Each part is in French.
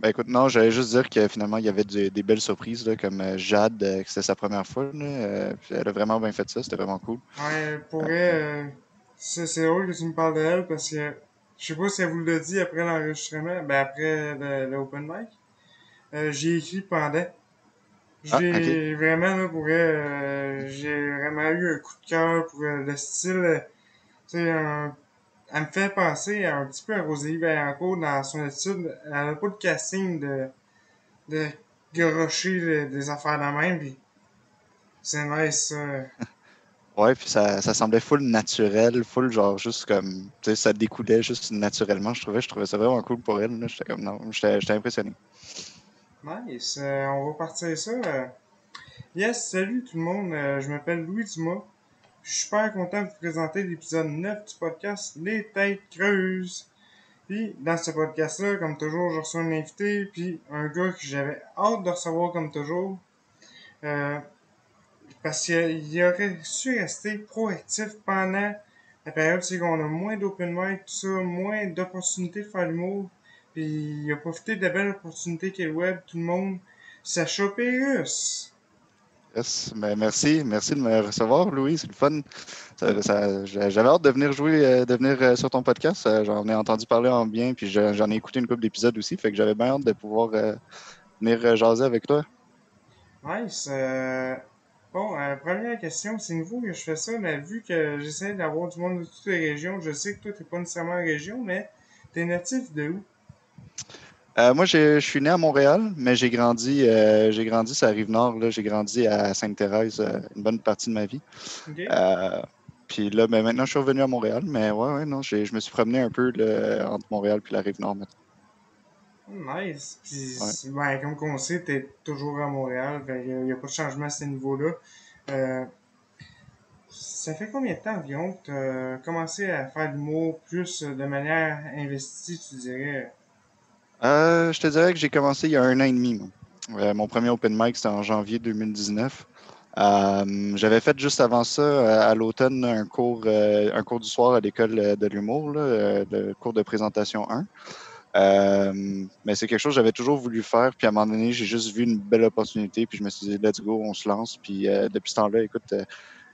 Ben écoute, non, j'allais juste dire que finalement, il y avait des belles surprises, là, comme Jade, que c'était sa première fois. Là, puis elle a vraiment bien fait ça, c'était vraiment cool. Ouais, pour Euh, elle, c'est drôle que tu me parles de elle parce que je sais pas si elle vous l'a dit après l'enregistrement, ben après le open mic. J'ai écrit pendant. Ah, ok. J'ai vraiment, là, pour elle, j'ai vraiment eu un coup de cœur pour le style, tu sais, elle me fait penser un petit peu à Rosalie Vaillancourt dans son étude. Elle a pas de casting de garocher des affaires de même, pis c'est nice, ça. Ouais, puis ça semblait full naturel, full genre juste comme, tu sais, ça découlait juste naturellement, je trouvais ça vraiment cool pour elle, là. J'étais comme, non, j'étais impressionné. Nice. On va partir ça. Yes, salut tout le monde. Je m'appelle Louis Dumas. Je suis super content de vous présenter l'épisode 9 du podcast Les Têtes Creuses. Puis, dans ce podcast-là, comme toujours, je reçois un invité, puis un gars que j'avais hâte de recevoir comme toujours. Euh, Parce qu'il aurait su rester proactif pendant la période, c'est qu'on a moins d'open mic, tout ça, moins d'opportunités de faire l'humour. Puis il a profité de la belle opportunité qu'est le web, tout le monde. Sacha Pérus. Yes, ben merci de me recevoir, Louis, c'est le fun. J'avais hâte de venir jouer, de venir sur ton podcast. J'en ai entendu parler en bien, puis j'en ai écouté une couple d'épisodes aussi, fait que j'avais bien hâte de pouvoir venir jaser avec toi. Nice. Bon, première question, c'est nouveau que je fais ça, mais vu que j'essaie d'avoir du monde de toutes les régions, je sais que toi, t'es pas nécessairement en région, mais t'es natif de où? Moi, je suis né à Montréal, mais j'ai grandi sur la Rive-Nord, là. J'ai grandi à Sainte-Thérèse une bonne partie de ma vie. Ok? Euh, Puis là, ben, maintenant, je suis revenu à Montréal, mais ouais, non, je me suis promené un peu là, entre Montréal et la Rive-Nord maintenant. Nice. Ouais. Puis, ben, comme on sait, t'es toujours à Montréal, fait qu'il y a pas de changement à ce niveau-là. Euh, Ça fait combien de temps environ que tu as commencé à faire de l'humour plus de manière investie, tu dirais? Je te dirais que j'ai commencé il y a un an et demi, moi. Mon premier open mic, c'était en janvier 2019. J'avais fait juste avant ça, à l'automne, un cours du soir à l'école de l'humour, là, le cours de présentation 1. Mais c'est quelque chose que j'avais toujours voulu faire. Puis à un moment donné, j'ai juste vu une belle opportunité. Puis je me suis dit, let's go, on se lance. Puis depuis ce temps-là, écoute,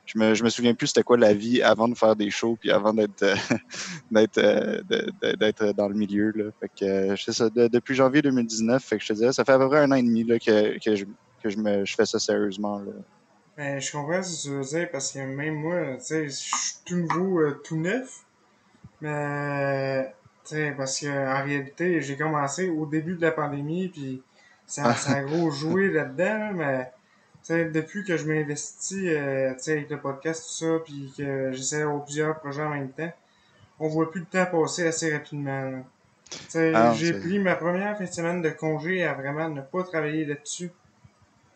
je me souviens plus c'était quoi la vie avant de faire des shows. Puis avant d'être d'être dans le milieu. Là. Fait que c'est ça, depuis janvier 2019, fait que je te dirais, ça fait à peu près un an et demi là, je fais ça sérieusement. Là. Ben, je comprends ce que tu veux dire parce que même moi, tu sais, je suis tout nouveau, tout neuf. Mais, tu sais, parce que en réalité, j'ai commencé au début de la pandémie, puis ça a gros joué là-dedans, là, mais, tu sais, depuis que je m'investis, tu sais, avec le podcast, tout ça, puis que j'essaie d'avoir plusieurs projets en même temps, on voit plus le temps passer assez rapidement, là. Tu sais, Ah, j'ai pris ma première fin de semaine de congé à vraiment ne pas travailler là-dessus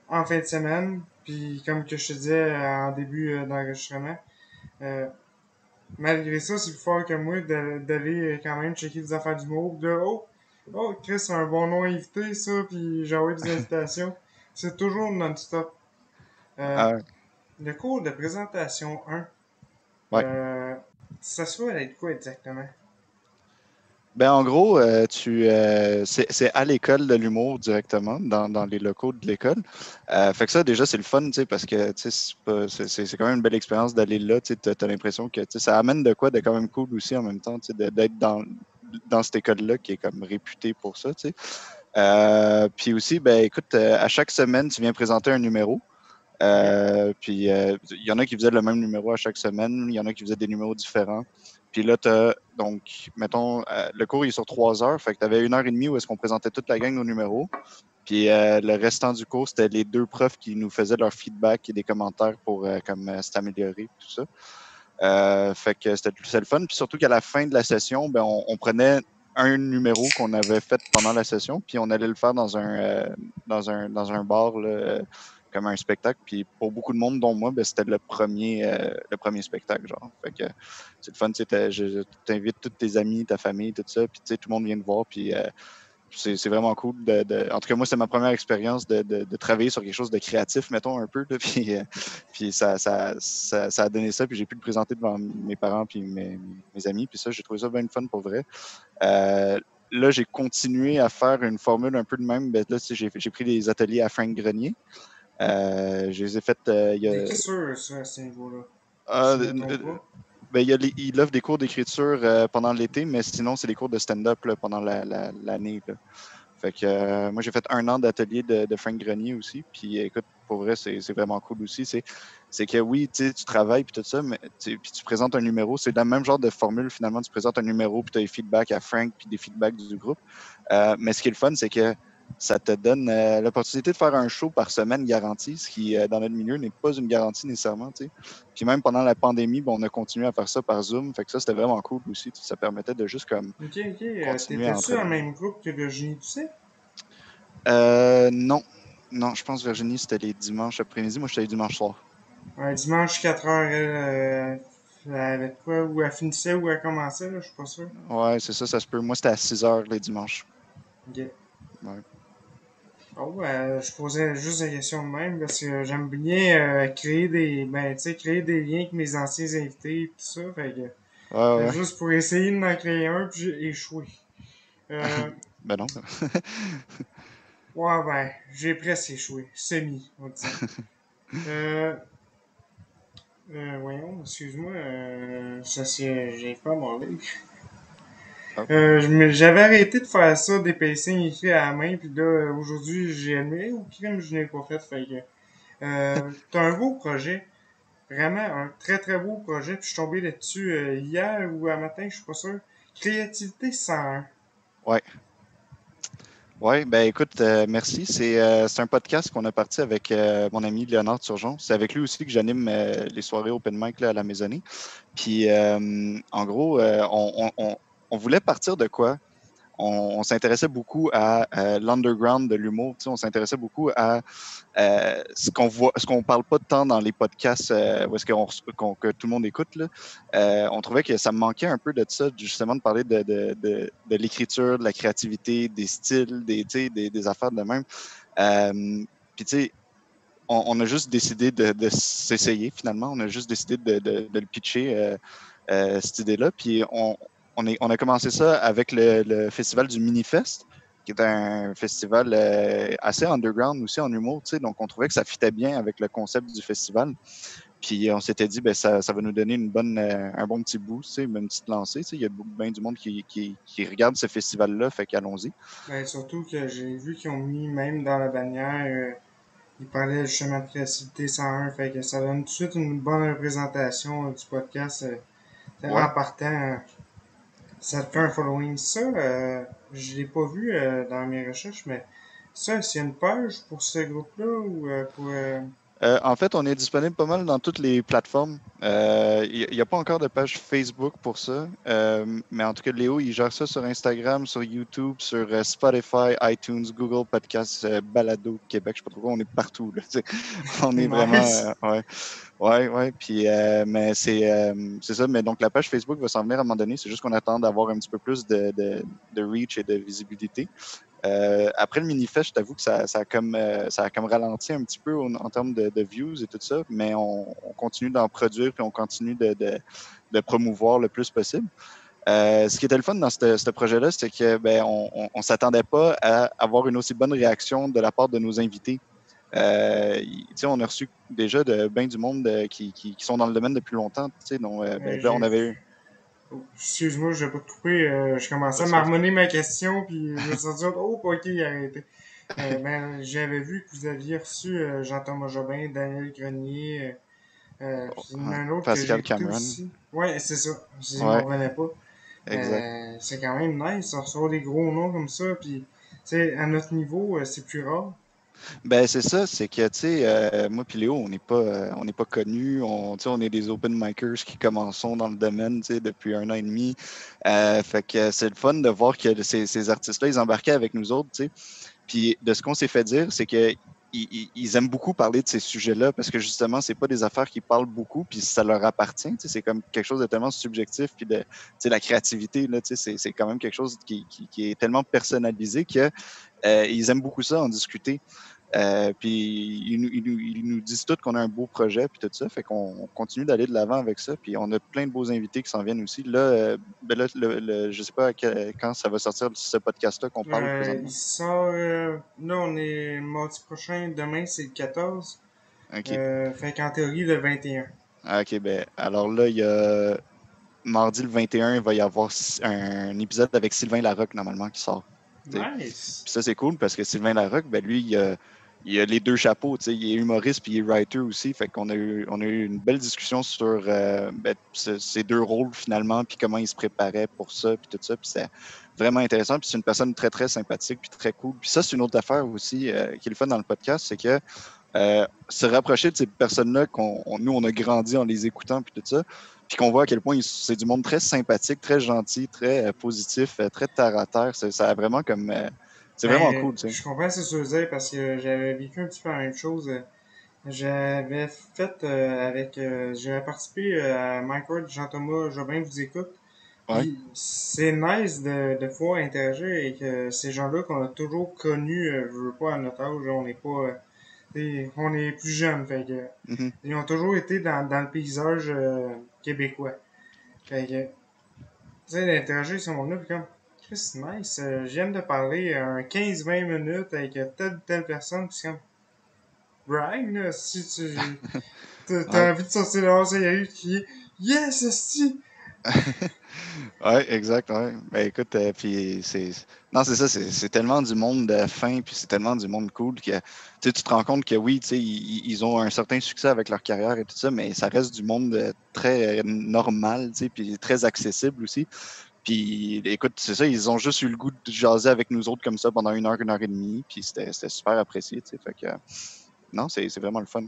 en fin de semaine. Puis comme que je te disais en début d'enregistrement, euh, malgré ça, c'est plus fort que moi d'aller quand même checker des affaires d'humour. De oh, Chris, c'est un bon nom invité, ça, puis j'ai envoyé des invitations. C'est toujours non-stop. Euh, ah, le cours de présentation 1, ouais. ça se fait être quoi exactement? Ben, en gros, c'est à l'école de l'humour directement, dans les locaux de l'école. Fait que ça, déjà, c'est le fun, tu sais, parce que tu sais, c'est quand même une belle expérience d'aller là. Tu sais, t'as l'impression que tu sais, ça amène de quoi de quand même cool aussi en même temps, tu sais, d'être dans cette école-là qui est comme réputée pour ça, tu sais. Puis aussi, ben écoute, à chaque semaine, tu viens présenter un numéro. Ok? Puis il y en a qui faisaient le même numéro à chaque semaine, il y en a qui faisaient des numéros différents. Puis là, donc, mettons, le cours il est sur 3 heures, fait que tu avais 1 heure et demie où est-ce qu'on présentait toute la gang nos numéros. Puis le restant du cours, c'était les deux profs qui nous faisaient leur feedback et des commentaires pour comme s'améliorer, tout ça. Fait que c'était le fun. Puis surtout qu'à la fin de la session, ben, on prenait un numéro qu'on avait fait pendant la session, puis on allait le faire dans un bar, là, comme un spectacle. Puis pour beaucoup de monde, dont moi, ben, c'était le premier spectacle, genre. Fait que c'est le fun, tu sais, je t'invite tous tes amis, ta famille, tout ça, puis tu sais, tout le monde vient te voir, puis c'est vraiment cool. En tout cas, moi, c'est ma première expérience de travailler sur quelque chose de créatif, mettons, un peu. Là, puis ça a donné ça. Puis j'ai pu le présenter devant mes parents puis mes amis. Puis ça, j'ai trouvé ça bien fun pour vrai. Euh, là, j'ai continué à faire une formule un peu de même. Ben, là, j'ai pris des ateliers à Frank Grenier. Je les ai fait. Il y a, L'écriture, ça, à ce niveau-là. ah, Si je ne me trompe pas. ben, il offre des cours d'écriture pendant l'été, mais sinon, c'est des cours de stand-up là, pendant l'année. Là. Fait que moi, j'ai fait 1 an d'atelier de Frank Grenier aussi. Puis écoute, pour vrai, c'est vraiment cool aussi. C'est que oui, tu travailles puis tout ça, mais puis tu présentes un numéro. C'est le même genre de formule finalement. Tu présentes un numéro puis tu as des feedbacks à Frank puis des feedbacks du groupe. Mais ce qui est le fun, c'est que ça te donne l'opportunité de faire un show par semaine garanti, ce qui, dans notre milieu, n'est pas une garantie nécessairement. T'sais. Puis même pendant la pandémie, bon, on a continué à faire ça par Zoom. Fait que ça, c'était vraiment cool aussi. Ça permettait de juste comme Ok, ok. continuer à T'étais-tu dans le entraîner. même groupe que Virginie Toussaint? Non. Non, je pense Virginie, c'était les dimanches après-midi. Moi, j'étais les dimanches soirs. Ouais, dimanche 4h, elle avait quoi? Ou elle finissait ou elle commençait, là, je suis pas sûr. Ouais, c'est ça, ça se peut. Moi, c'était à 6 heures les dimanches. Ok. Ouais. Oh, je posais juste des questions de même parce que j'aime bien créer tu sais, créer des liens avec mes anciens invités et tout ça. Fait que, Ouais, ouais. juste pour essayer d'en créer un, puis j'ai échoué. Euh, Ben non. ouais, j'ai presque échoué. Semi, on dit ça. Euh, voyons, excuse-moi, j'ai pas mon livre. Ah, J'avais arrêté de faire ça, des pacings écrits à la main, puis là, aujourd'hui, j'ai aimé, au crime, je n'ai pas fait, fait que, t'as un beau projet, vraiment un très très beau projet, puis je suis tombé là-dessus hier ou un matin, je suis pas sûr. Créativité 101. ouais. Ouais, ben écoute, merci. C'est un podcast qu'on a parti avec mon ami Léonard Turgeon. C'est avec lui aussi que j'anime les soirées open mic là, à la Maisonnée. Puis, en gros, on voulait partir de quoi? On s'intéressait beaucoup à l'underground de l'humour. Tu sais, on s'intéressait beaucoup à ce qu'on parle pas de temps dans les podcasts où est-ce que tout le monde écoute. Là. On trouvait que ça me manquait un peu de ça, justement, de parler de l'écriture, de la créativité, des styles, des affaires de même. Puis, tu sais, on a juste décidé de s'essayer finalement. On a juste décidé de le pitcher, cette idée-là. Puis on a commencé ça avec le festival du Minifest, qui est un festival assez underground aussi en humour. Donc, on trouvait que ça fitait bien avec le concept du festival. Puis on s'était dit, ben, ça va nous donner un bon petit boost, une petite lancée. Il y a bien du monde qui regarde ce festival-là, fait qu'allons-y. Ben, surtout que j'ai vu qu'ils ont mis même dans la bannière, ils parlaient justement de créativité 101, fait que ça donne tout de suite une bonne représentation du podcast. En Ouais. partant, ça te fait un following. Ça, je l'ai pas vu dans mes recherches, mais ça, c'est une page pour ce groupe-là ou pour... En fait, on est disponible pas mal dans toutes les plateformes. Il n'y a pas encore de page Facebook pour ça. Mais en tout cas, Léo, il gère ça sur Instagram, sur YouTube, sur Spotify, iTunes, Google Podcasts, Balado Québec. Je sais pas trop quoi, on est partout. Là, on est vraiment. Nice! Ouais. Ouais, ouais. Puis, mais c'est ça. Mais donc, la page Facebook va s'en venir à un moment donné. C'est juste qu'on attend d'avoir un petit peu plus de reach et de visibilité. Après le Minifest, je t'avoue que ça a comme ralenti un petit peu en termes de views et tout ça, mais on continue d'en produire puis on continue de promouvoir le plus possible. Ce qui était le fun dans ce projet-là, c'est que ben, on s'attendait pas à avoir une aussi bonne réaction de la part de nos invités. On a reçu déjà bien du monde qui sont dans le domaine depuis longtemps. Donc, ben, là, on J'ai... avait eu. Oh, excuse-moi, je vais pas te couper. Je commençais à Vas-y, vas-y. marmonner ma question, puis je me suis dit, oh, ok, il a arrêté. J'avais vu que vous aviez reçu Jean-Thomas Jobin, Daniel Grenier, puis il y en a un autre que j'ai Pascal écouté Cameron. aussi. Ouais, c'est ça. Je m'en Ouais, revenais pas. exact. C'est quand même nice de recevoir des gros noms comme ça, puis, tu sais, à notre niveau, c'est plus rare. Ben c'est ça, c'est que tu sais, moi puis Léo, on n'est pas connus, tu sais, on est des open micers qui commençons dans le domaine, tu sais, depuis 1 an et demi. Fait que c'est le fun de voir que ces artistes-là, ils embarquaient avec nous autres, tu sais. Puis de ce qu'on s'est fait dire, c'est que ils aiment beaucoup parler de ces sujets-là parce que justement, c'est pas des affaires qui parlent beaucoup, puis ça leur appartient. Tu sais, c'est comme quelque chose de tellement subjectif, puis tu sais, la créativité, là, tu sais, c'est quand même quelque chose qui est tellement personnalisé que ils aiment beaucoup ça, en discuter. Puis ils nous disent tous qu'on a un beau projet, puis tout ça. Fait qu'on continue d'aller de l'avant avec ça. Puis on a plein de beaux invités qui s'en viennent aussi. Là, je sais pas quand ça va sortir ce podcast-là qu'on parle Il présentement. sort, là, on est mardi prochain, demain, c'est le 14. OK. Fait qu'en théorie, le 21. Ah, OK, ben alors là, il y a mardi le 21, il va y avoir un épisode avec Sylvain Larocque normalement qui sort. T'sais. Nice! Puis ça, c'est cool parce que Sylvain Larocque, ben lui, il a les deux chapeaux. Il est humoriste puis il est writer aussi. Fait qu'on on a eu une belle discussion sur ces deux rôles finalement, puis comment il se préparait pour ça, puis tout ça. Puis c'est vraiment intéressant. Puis c'est une personne très, très sympathique, puis très cool. Puis ça, c'est une autre affaire aussi qui est le fun dans le podcast, c'est que se rapprocher de ces personnes-là nous, on a grandi en les écoutant, puis tout ça, puis qu'on voit à quel point c'est du monde très sympathique, très gentil, très positif, très terre à terre. Ça a vraiment comme... c'est vraiment Ben, cool, tu sais. je comprends ce que tu veux dire parce que j'avais vécu un petit peu la même chose. J'avais fait j'avais participé à Mike Ward, Jean-Thomas Jobin vous écoute. Ouais. Puis c'est nice de pouvoir interagir avec ces gens-là qu'on a toujours connus, je veux pas à notre âge, on n'est pas, on est plus jeunes, fait que Mhm. ils ont toujours été dans le paysage québécois. Fait que, tu sais, d'interagir avec ce monde-là, puis comme, Chris, c'est nice, je viens de parler un 15-20 minutes avec telle ou telle personne, puis c'est comme, Brian, là, si t'as Ouais. envie de sortir dehors, ça y a eu de crier, Yes, si! Ouais, exact, ouais. Ben écoute, puis non, c'est ça, c'est tellement du monde fin, puis c'est tellement du monde cool que tu te rends compte que oui, tu sais, ils ont un certain succès avec leur carrière et tout ça, mais ça reste du monde très normal, tu sais, puis très accessible aussi. Puis écoute, c'est ça, ils ont juste eu le goût de jaser avec nous autres comme ça pendant une heure et demie, puis c'était super apprécié, tu sais. Fait que non, c'est vraiment le fun.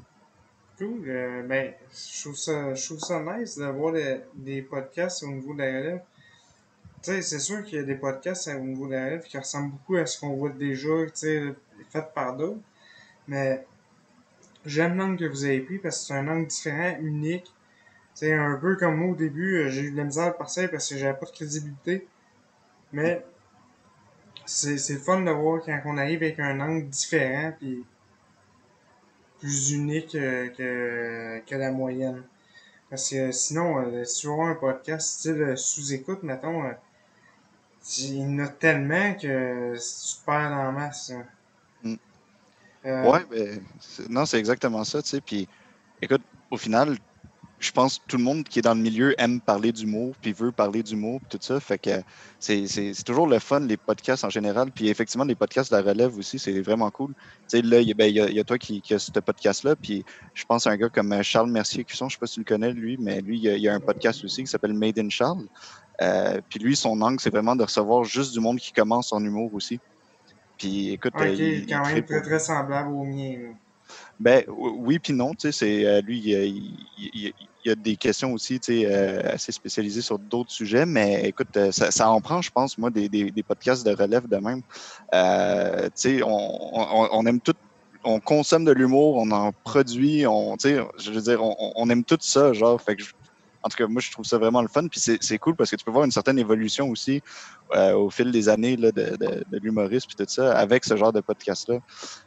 Cool. Ben, je trouve ça nice d'avoir des podcasts au niveau de la relève. Tu sais, c'est sûr qu'il y a des podcasts au niveau de la relève qui ressemblent beaucoup à ce qu'on voit déjà, tu sais, fait par d'autres. Mais j'aime l'angle que vous avez pris parce que c'est un angle différent, unique. Tu sais, un peu comme moi au début, j'ai eu de la misère à passer parce que j'avais pas de crédibilité. Mais c'est le fun de voir quand on arrive avec un angle différent puis plus unique que la moyenne. Parce que sinon, si tu vois un podcast style sous-écoute, mettons, il y en a tellement que tu te perds dans la masse. Hein. Mm. Euh, Ouais, ben, non, c'est exactement ça, tu sais. Puis écoute, au final, je pense que tout le monde qui est dans le milieu aime parler d'humour, puis veut parler d'humour, puis tout ça. Fait que c'est toujours le fun, les podcasts en général. Puis effectivement, les podcasts de la relève aussi, c'est vraiment cool. Tu sais, là, il y a toi qui a ce podcast-là, puis je pense à un gars comme Charles Mercier-Cusson, je sais pas si tu le connais, lui, mais lui, il y a un podcast aussi qui s'appelle Made in Charles. Puis lui, son angle, c'est vraiment de recevoir juste du monde qui commence en humour aussi. Puis écoute, ok, il quand même tripe. très très semblable au mien. Là. Ben oui puis non, tu sais, c'est lui, il y a des questions aussi, tu sais, assez spécialisées sur d'autres sujets, mais écoute, ça en prend, je pense, moi, des podcasts de relève de même. Tu sais, on aime tout, on consomme de l'humour, on en produit, tu sais, je veux dire, on aime tout ça, genre, fait que en tout cas, moi, je trouve ça vraiment le fun, puis c'est cool parce que tu peux voir une certaine évolution aussi au fil des années là, de l'humoriste puis tout ça avec ce genre de podcast-là.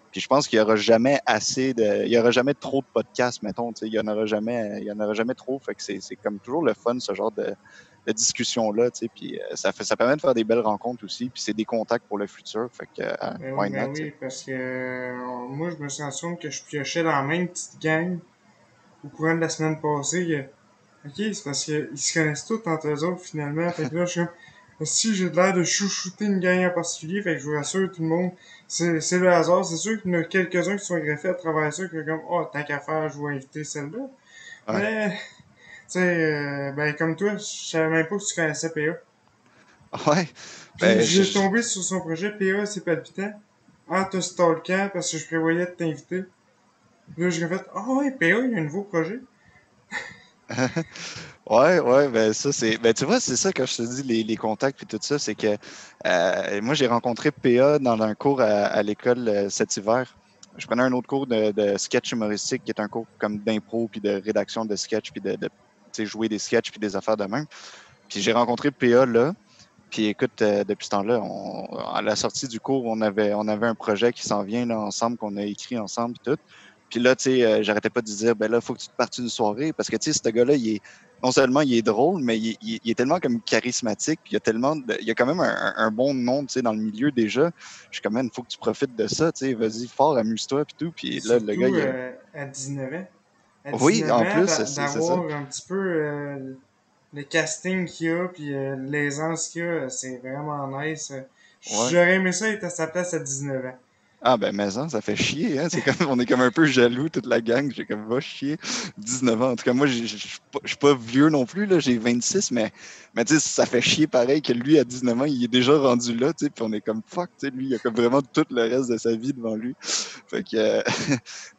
Puis je pense qu'il y aura jamais il y aura jamais trop de podcasts, mettons, tu sais, il y en aura jamais trop. Fait que c'est comme toujours le fun, ce genre de discussion-là, tu sais. Puis ça permet de faire des belles rencontres aussi. Puis c'est des contacts pour le futur. Fait que, why not, Ben tu sais. oui, parce que moi je me suis rendu compte que je piochais dans la même petite gang au courant de la semaine passée. Ok, c'est parce qu'ils se connaissent tous entre eux autres finalement. Fait que là, je suis comme, si j'ai l'air de chouchouter une gang en particulier, fait que je vous rassure tout le monde, c'est le hasard. C'est sûr qu'il y en a quelques-uns qui sont greffés à travers ça, que comme, oh, tant qu'à faire, je vais inviter celle-là. Ouais. Mais, tu sais, ben comme toi, je savais même pas que tu connaissais PA. Ouais. Puis Ben, j'ai tombé sur son projet PA, c'est palpitant. En te stalkant parce que je prévoyais de t'inviter. Là, j'ai fait, ah ouais, PA, il y a un nouveau projet. ouais, ouais, ben ça c'est. Ben tu vois, c'est ça quand je te dis les contacts et tout ça, c'est que moi j'ai rencontré PA dans un cours à l'école cet hiver. Je prenais un autre cours de sketch humoristique qui est un cours comme d'impro puis de rédaction de sketch puis de tu sais, jouer des sketchs puis des affaires de même. Puis j'ai rencontré PA là. Puis écoute, depuis ce temps-là, à la sortie du cours, on avait un projet qui s'en vient là, ensemble, qu'on a écrit ensemble, puis tout. Puis là, tu sais, j'arrêtais pas de dire, ben là, faut que tu te partes une soirée, parce que, tu sais, ce gars-là, non seulement il est drôle, mais il est tellement comme charismatique, puis il y a quand même un bon nom, tu sais, dans le milieu déjà. Je suis comme, il faut que tu profites de ça, tu sais, vas-y fort, amuse-toi, puis tout. Puis là, le gars, Surtout à 19 ans. À oui, 19 en ans, plus, c'est ça. d'avoir un petit peu le casting qu'il y a, puis l'aisance qu'il y a, c'est vraiment nice. Ouais. J'aurais aimé ça être à sa place à 19 ans. Ah ben mais ça fait chier, hein. C'est comme on est comme un peu jaloux, toute la gang. J'ai comme va chier. 19 ans. En tout cas, moi, je suis pas vieux non plus, là, j'ai 26, mais tu sais, ça fait chier pareil que lui, à 19 ans, il est déjà rendu là, tu sais, puis on est comme fuck, tu sais, lui, il a comme vraiment tout le reste de sa vie devant lui. Fait que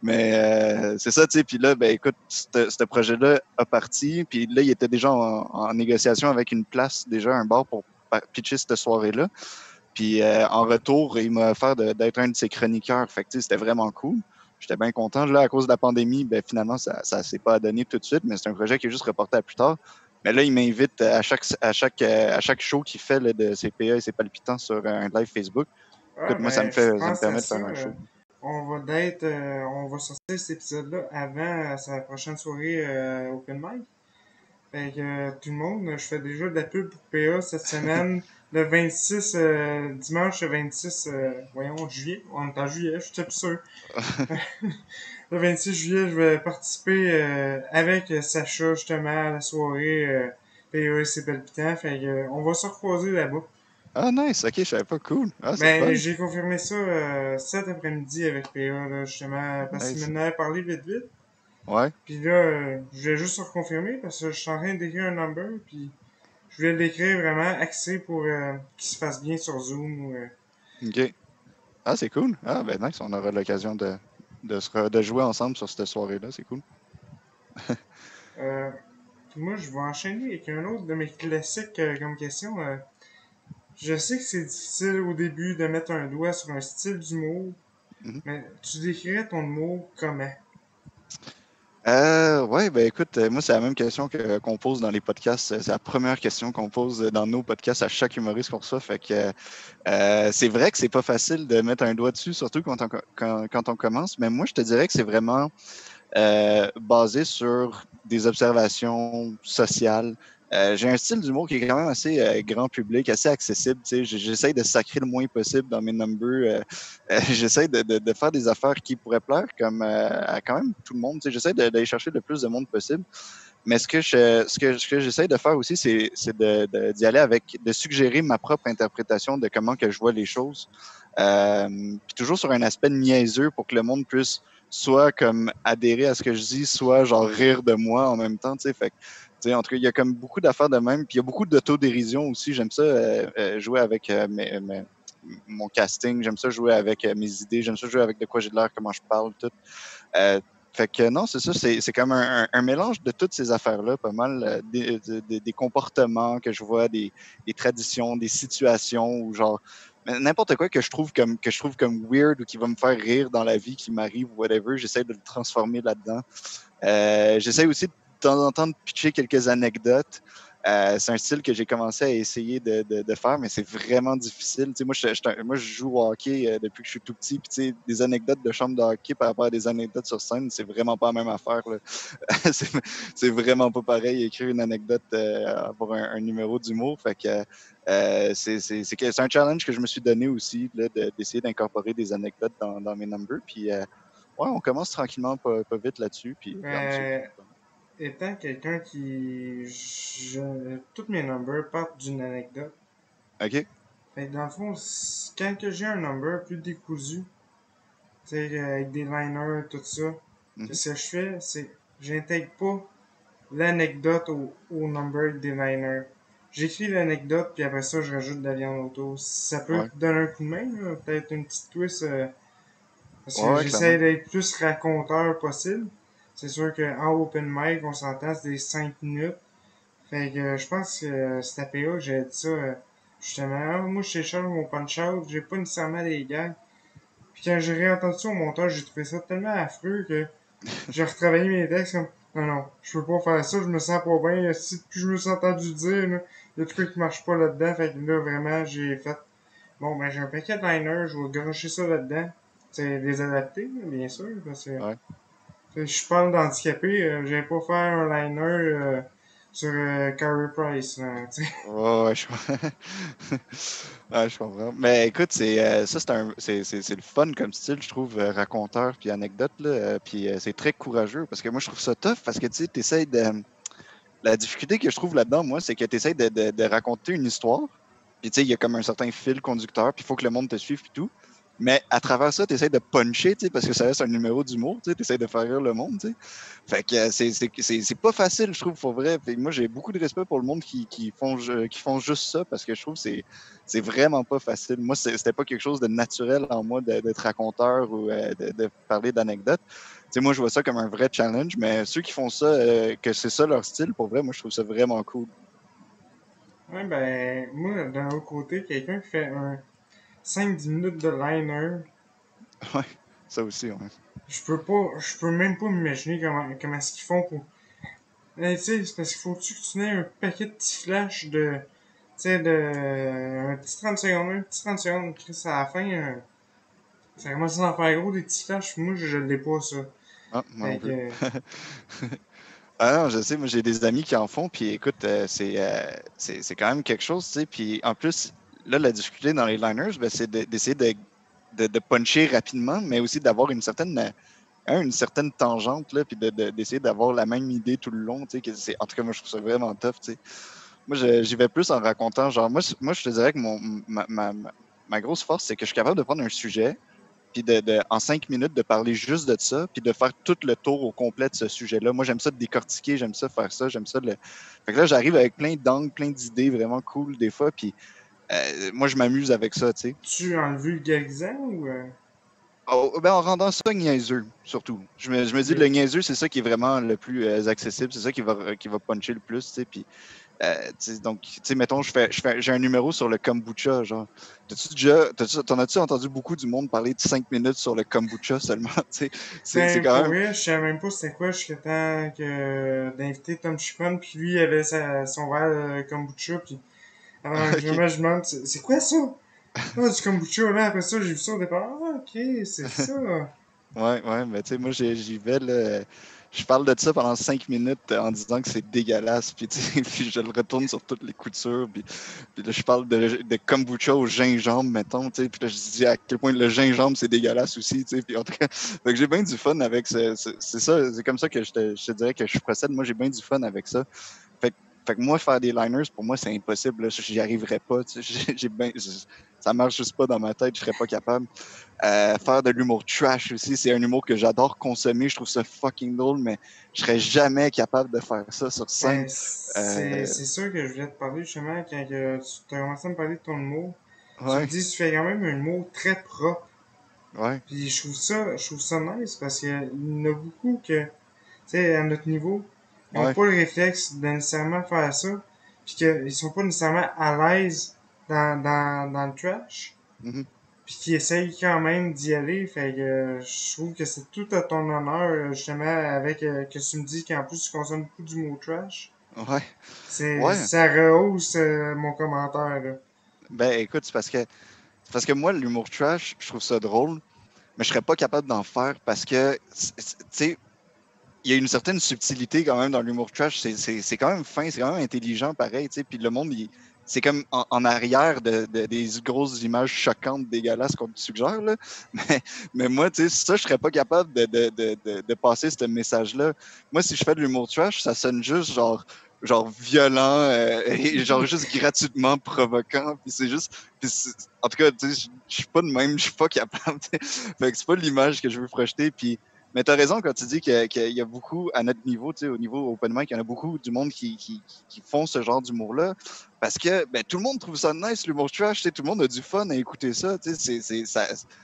mais c'est ça, tu sais, puis là, ben écoute, ce projet-là a parti, puis là, il était déjà en négociation avec une place, déjà un bar pour pitcher cette soirée-là. Puis en retour, il m'a offert d'être un de ses chroniqueurs. Fait que c'était vraiment cool. J'étais bien content. Là, à cause de la pandémie, ben, finalement, ça s'est pas donné tout de suite, mais c'est un projet qui est juste reporté à plus tard. Mais là, il m'invite à chaque show qu'il fait là, de ses PA et ses palpitants sur un live Facebook. Ah, Écoute, moi, ça me ben, je fait, ça me pense à permet de ça. faire un show. On va sortir cet épisode-là avant sa prochaine soirée Open Mic. Fait que tout le monde, je fais déjà de la pub pour PA cette semaine. Le 26, dimanche 26, voyons, juillet. On est en juillet, je suis plus sûr. Le 26 juillet, je vais participer avec Sacha justement à la soirée PA et ses palpitants. Fait que on va se recroiser là-bas. Ah, nice. OK, je savais pas. Cool. Ah, c'est le Ben, fun. j'ai confirmé ça cet après-midi avec PA, là, justement, parce qu'il Nice. m'en avait parlé vite vite. Ouais. Puis là, je vais juste reconfirmer parce que je suis en train d'écrire un number, puis je voulais l'écrire vraiment axé pour qu'il se fasse bien sur Zoom. OK. Ah, c'est cool. Ah, ben nice. On aura l'occasion de jouer ensemble sur cette soirée-là. C'est cool. Euh, Puis moi, je vais enchaîner avec un autre de mes classiques comme question. Je sais que c'est difficile au début de mettre un doigt sur un style d'humour, Mhm. mais tu décrirais ton humour comment? Ouais, ben écoute, moi, c'est la même question qu'on pose dans les podcasts. C'est la première question qu'on pose dans nos podcasts à chaque humoriste qu'on reçoit. Fait que c'est vrai que c'est pas facile de mettre un doigt dessus, surtout quand on commence. Mais moi, je te dirais que c'est vraiment basé sur des observations sociales. J'ai un style d'humour qui est quand même assez grand public, assez accessible. Tu sais, j'essaie de sacrer le moins possible dans mes numbers. J'essaie de faire des affaires qui pourraient plaire comme à quand même tout le monde. Tu sais, j'essaie d'aller chercher le plus de monde possible. Mais ce que j'essaie de faire aussi, c'est d'y aller de suggérer ma propre interprétation de comment que je vois les choses. Puis toujours sur un aspect niaiseux pour que le monde puisse soit comme adhérer à ce que je dis, soit genre rire de moi en même temps, tu sais. Fait que, tu sais, en tout cas, il y a comme beaucoup d'affaires de même. Puis il y a beaucoup d'autodérision aussi. J'aime ça jouer avec mon casting. J'aime ça jouer avec mes idées. J'aime ça jouer avec de quoi j'ai de l'air, comment je parle, tout. Euh, Fait que non, c'est ça, c'est comme un mélange de toutes ces affaires-là, pas mal, des comportements que je vois, des traditions, des situations ou genre n'importe quoi que je trouve comme weird ou qui va me faire rire dans la vie, qui m'arrive ou whatever, j'essaie de le transformer là-dedans. J'essaie aussi de temps en temps de pitcher quelques anecdotes. C'est un style que j'ai commencé à essayer de faire, mais c'est vraiment difficile. Tu sais, moi, je joue au hockey depuis que je suis tout petit. Puis, tu sais, des anecdotes de chambre de hockey par rapport à des anecdotes sur scène, c'est vraiment pas la même affaire, là. c'est, c'est vraiment pas pareil écrire une anecdote pour un numéro d'humour. Fait que c'est un challenge que je me suis donné aussi, là, d'essayer d'incorporer des anecdotes dans mes numbers. Puis, ouais, on commence tranquillement, pas vite là-dessus. Puis, regarde, c'est Ben, le fun. étant quelqu'un qui... Toutes mes numbers partent d'une anecdote. OK. Fait que dans le fond, quand que j'ai un number plus décousu, tu sais, avec des liners, tout ça, Mhm. ce que je fais, c'est j'intègre pas l'anecdote au number des liners. J'écris l'anecdote, puis après ça, je rajoute de la viande autour. Ça peut Ouais. te donner un coup de main, là, peut-être une petite twist, parce Ouais, que ouais, clairement. j'essaie d'être plus raconteur possible. C'est sûr qu'en open mic, on s'entend, c'est des 5 minutes. Fait que je pense que c'était à PA que j'avais dit ça. Justement, ah, moi je télécharge mon punch-out, j'ai pas nécessairement les gags. Puis quand j'ai réentendu ça au montage, j'ai trouvé ça tellement affreux que j'ai retravaillé mes textes comme non, non, je peux pas faire ça, je me sens pas bien. Si je me suis entendu dire, là, y a de quoi qui marche pas là-dedans. Fait que là, vraiment, j'ai fait, bon, ben, j'ai un paquet de liners, je vais garocher ça là-dedans. C'est les adapter, là, bien sûr, parce que Ouais. je parle d'handicapé, je viens pas faire un liner sur Carey Price, là, tu sais. Ouais, ouais, je comprends. Ouais, je comprends. Mais écoute, ça, c'est le fun comme style, je trouve, raconteur puis anecdote, là. Puis c'est très courageux parce que moi, je trouve ça tough parce que tu sais, t'essayes de. La difficulté que je trouve là-dedans, moi, c'est que tu essaies de raconter une histoire. Puis, tu sais, il y a comme un certain fil conducteur, puis il faut que le monde te suive, puis tout. Mais à travers ça, tu essaies de puncher, tu sais, parce que ça reste un numéro d'humour, tu sais, essaies de faire rire le monde, tu sais. Fait que c'est pas facile, je trouve, pour vrai. Puis moi, j'ai beaucoup de respect pour le monde qui font juste ça, parce que je trouve que c'est vraiment pas facile. Moi, c'était pas quelque chose de naturel en moi d'être raconteur ou de parler d'anecdotes. Tu sais, moi, je vois ça comme un vrai challenge, mais ceux qui font ça, que c'est ça leur style, pour vrai, moi, je trouve ça vraiment cool. Ouais, ben, moi, d'un autre côté, quelqu'un qui fait un 5-10 minutes de liner, Ouais, ça aussi, ouais. je peux même pas m'imaginer comment est-ce qu'ils font pour. Tu sais, c'est parce qu'il faut-tu que tu aies un paquet de petits flashs de. Tu sais, un petit 30 secondes, un petit 30 secondes, Chris, à la fin, ça commence à en faire gros des petits flashs, moi, je l'ai pas, ça. Ah, moi non Fait plus. que, Ah non, je sais, moi j'ai des amis qui en font, puis écoute, c'est quand même quelque chose, tu sais. Puis en plus, là, la difficulté dans les liners, ben, c'est d'essayer de puncher rapidement, mais aussi d'avoir une certaine tangente, là, puis d'essayer d'avoir la même idée tout le long, tu sais. En tout cas, moi je trouve ça vraiment tough, tu sais. Moi, j'y vais plus en racontant, genre, moi je te dirais que ma grosse force, c'est que je suis capable de prendre un sujet, puis en 5 minutes, de parler juste de ça, puis de faire tout le tour au complet de ce sujet-là. Moi, j'aime ça de décortiquer, j'aime ça faire ça, j'aime ça. Fait que là, j'arrive avec plein d'angles, plein d'idées vraiment cool des fois, puis moi, je m'amuse avec ça, tu sais. tu en le vulgarisant ou. Ben, en rendant ça niaiseux, surtout. Je me dis, le Ok. niaiseux, c'est ça qui est vraiment le plus accessible, c'est ça qui va puncher le plus, tu sais. Puis donc, tu sais, mettons, j'ai un numéro sur le kombucha, genre. T'en as-tu entendu beaucoup du monde parler de 5 minutes sur le kombucha seulement, tu sais? C'est Ben, quand pour même. vrai, je savais même pas c'était quoi jusqu'à temps d'inviter Tom Chipman, puis lui, il avait son verre de kombucha, puis alors, OK. je me demande, c'est quoi ça? Ah, du kombucha, là, après ça, j'ai vu ça au départ. Ah, ok, c'est ça. Ouais, ouais, mais tu sais, moi, j'y vais, là. Je parle de ça pendant 5 minutes en disant que c'est dégueulasse, puis, tu sais, puis je le retourne sur toutes les coutures, puis là, je parle de kombucha au gingembre, mettons, tu sais, puis là, je dis à quel point le gingembre, c'est dégueulasse aussi, tu sais, puis en tout cas, fait que j'ai bien du fun avec c'est ça, c'est comme ça que je te dirais que je procède. Moi, j'ai bien du fun avec ça. Fait, que- fait que moi, faire des liners, pour moi, c'est impossible, là. J'y arriverais pas, tu sais, ça marche juste pas dans ma tête, je serais pas capable. Faire de l'humour trash aussi, c'est un humour que j'adore consommer. Je trouve ça fucking drôle, mais je serais jamais capable de faire ça sur Ben, scène. Euh, c'est sûr que je voulais te parler justement quand tu as commencé à me parler de ton humour. Tu me ouais, dis que tu fais quand même un humour très propre. ouais, Puis je trouve ça nice parce qu'il y en a beaucoup que, tu sais, à notre niveau, ils n'ont ouais. pas le réflexe de nécessairement faire ça. Puis qu'ils sont pas nécessairement à l'aise dans le trash. Mhm. Puis qui essayent quand même d'y aller. Fait que je trouve que c'est tout à ton honneur, justement, avec que tu me dis qu'en plus tu consommes beaucoup d'humour trash. Ouais, ouais. Ça rehausse mon commentaire, là. Ben écoute, c'est parce que moi, l'humour trash, je trouve ça drôle, mais je serais pas capable d'en faire parce que, tu sais, il y a une certaine subtilité quand même dans l'humour trash. C'est quand même fin, c'est quand même intelligent pareil, tu sais. Puis le monde, c'est comme en arrière des grosses images choquantes, dégueulasses qu'on te suggère, là. Mais, mais moi, tu sais, ça, je serais pas capable de passer ce message-là. Moi, si je fais de l'humour trash, ça sonne juste genre violent, et genre juste gratuitement provoquant. Puis c'est juste. En tout cas, tu sais, je suis pas de même, je suis pas capable. Fait que c'est pas l'image que je veux projeter. Puis mais tu as raison quand tu dis qu'il y a beaucoup, à notre niveau, tu sais, au niveau open mic, il y en a beaucoup du monde qui font ce genre d'humour-là. Parce que ben, tout le monde trouve ça nice, l'humour trash. Tu sais, tout le monde a du fun à écouter ça. Tu sais,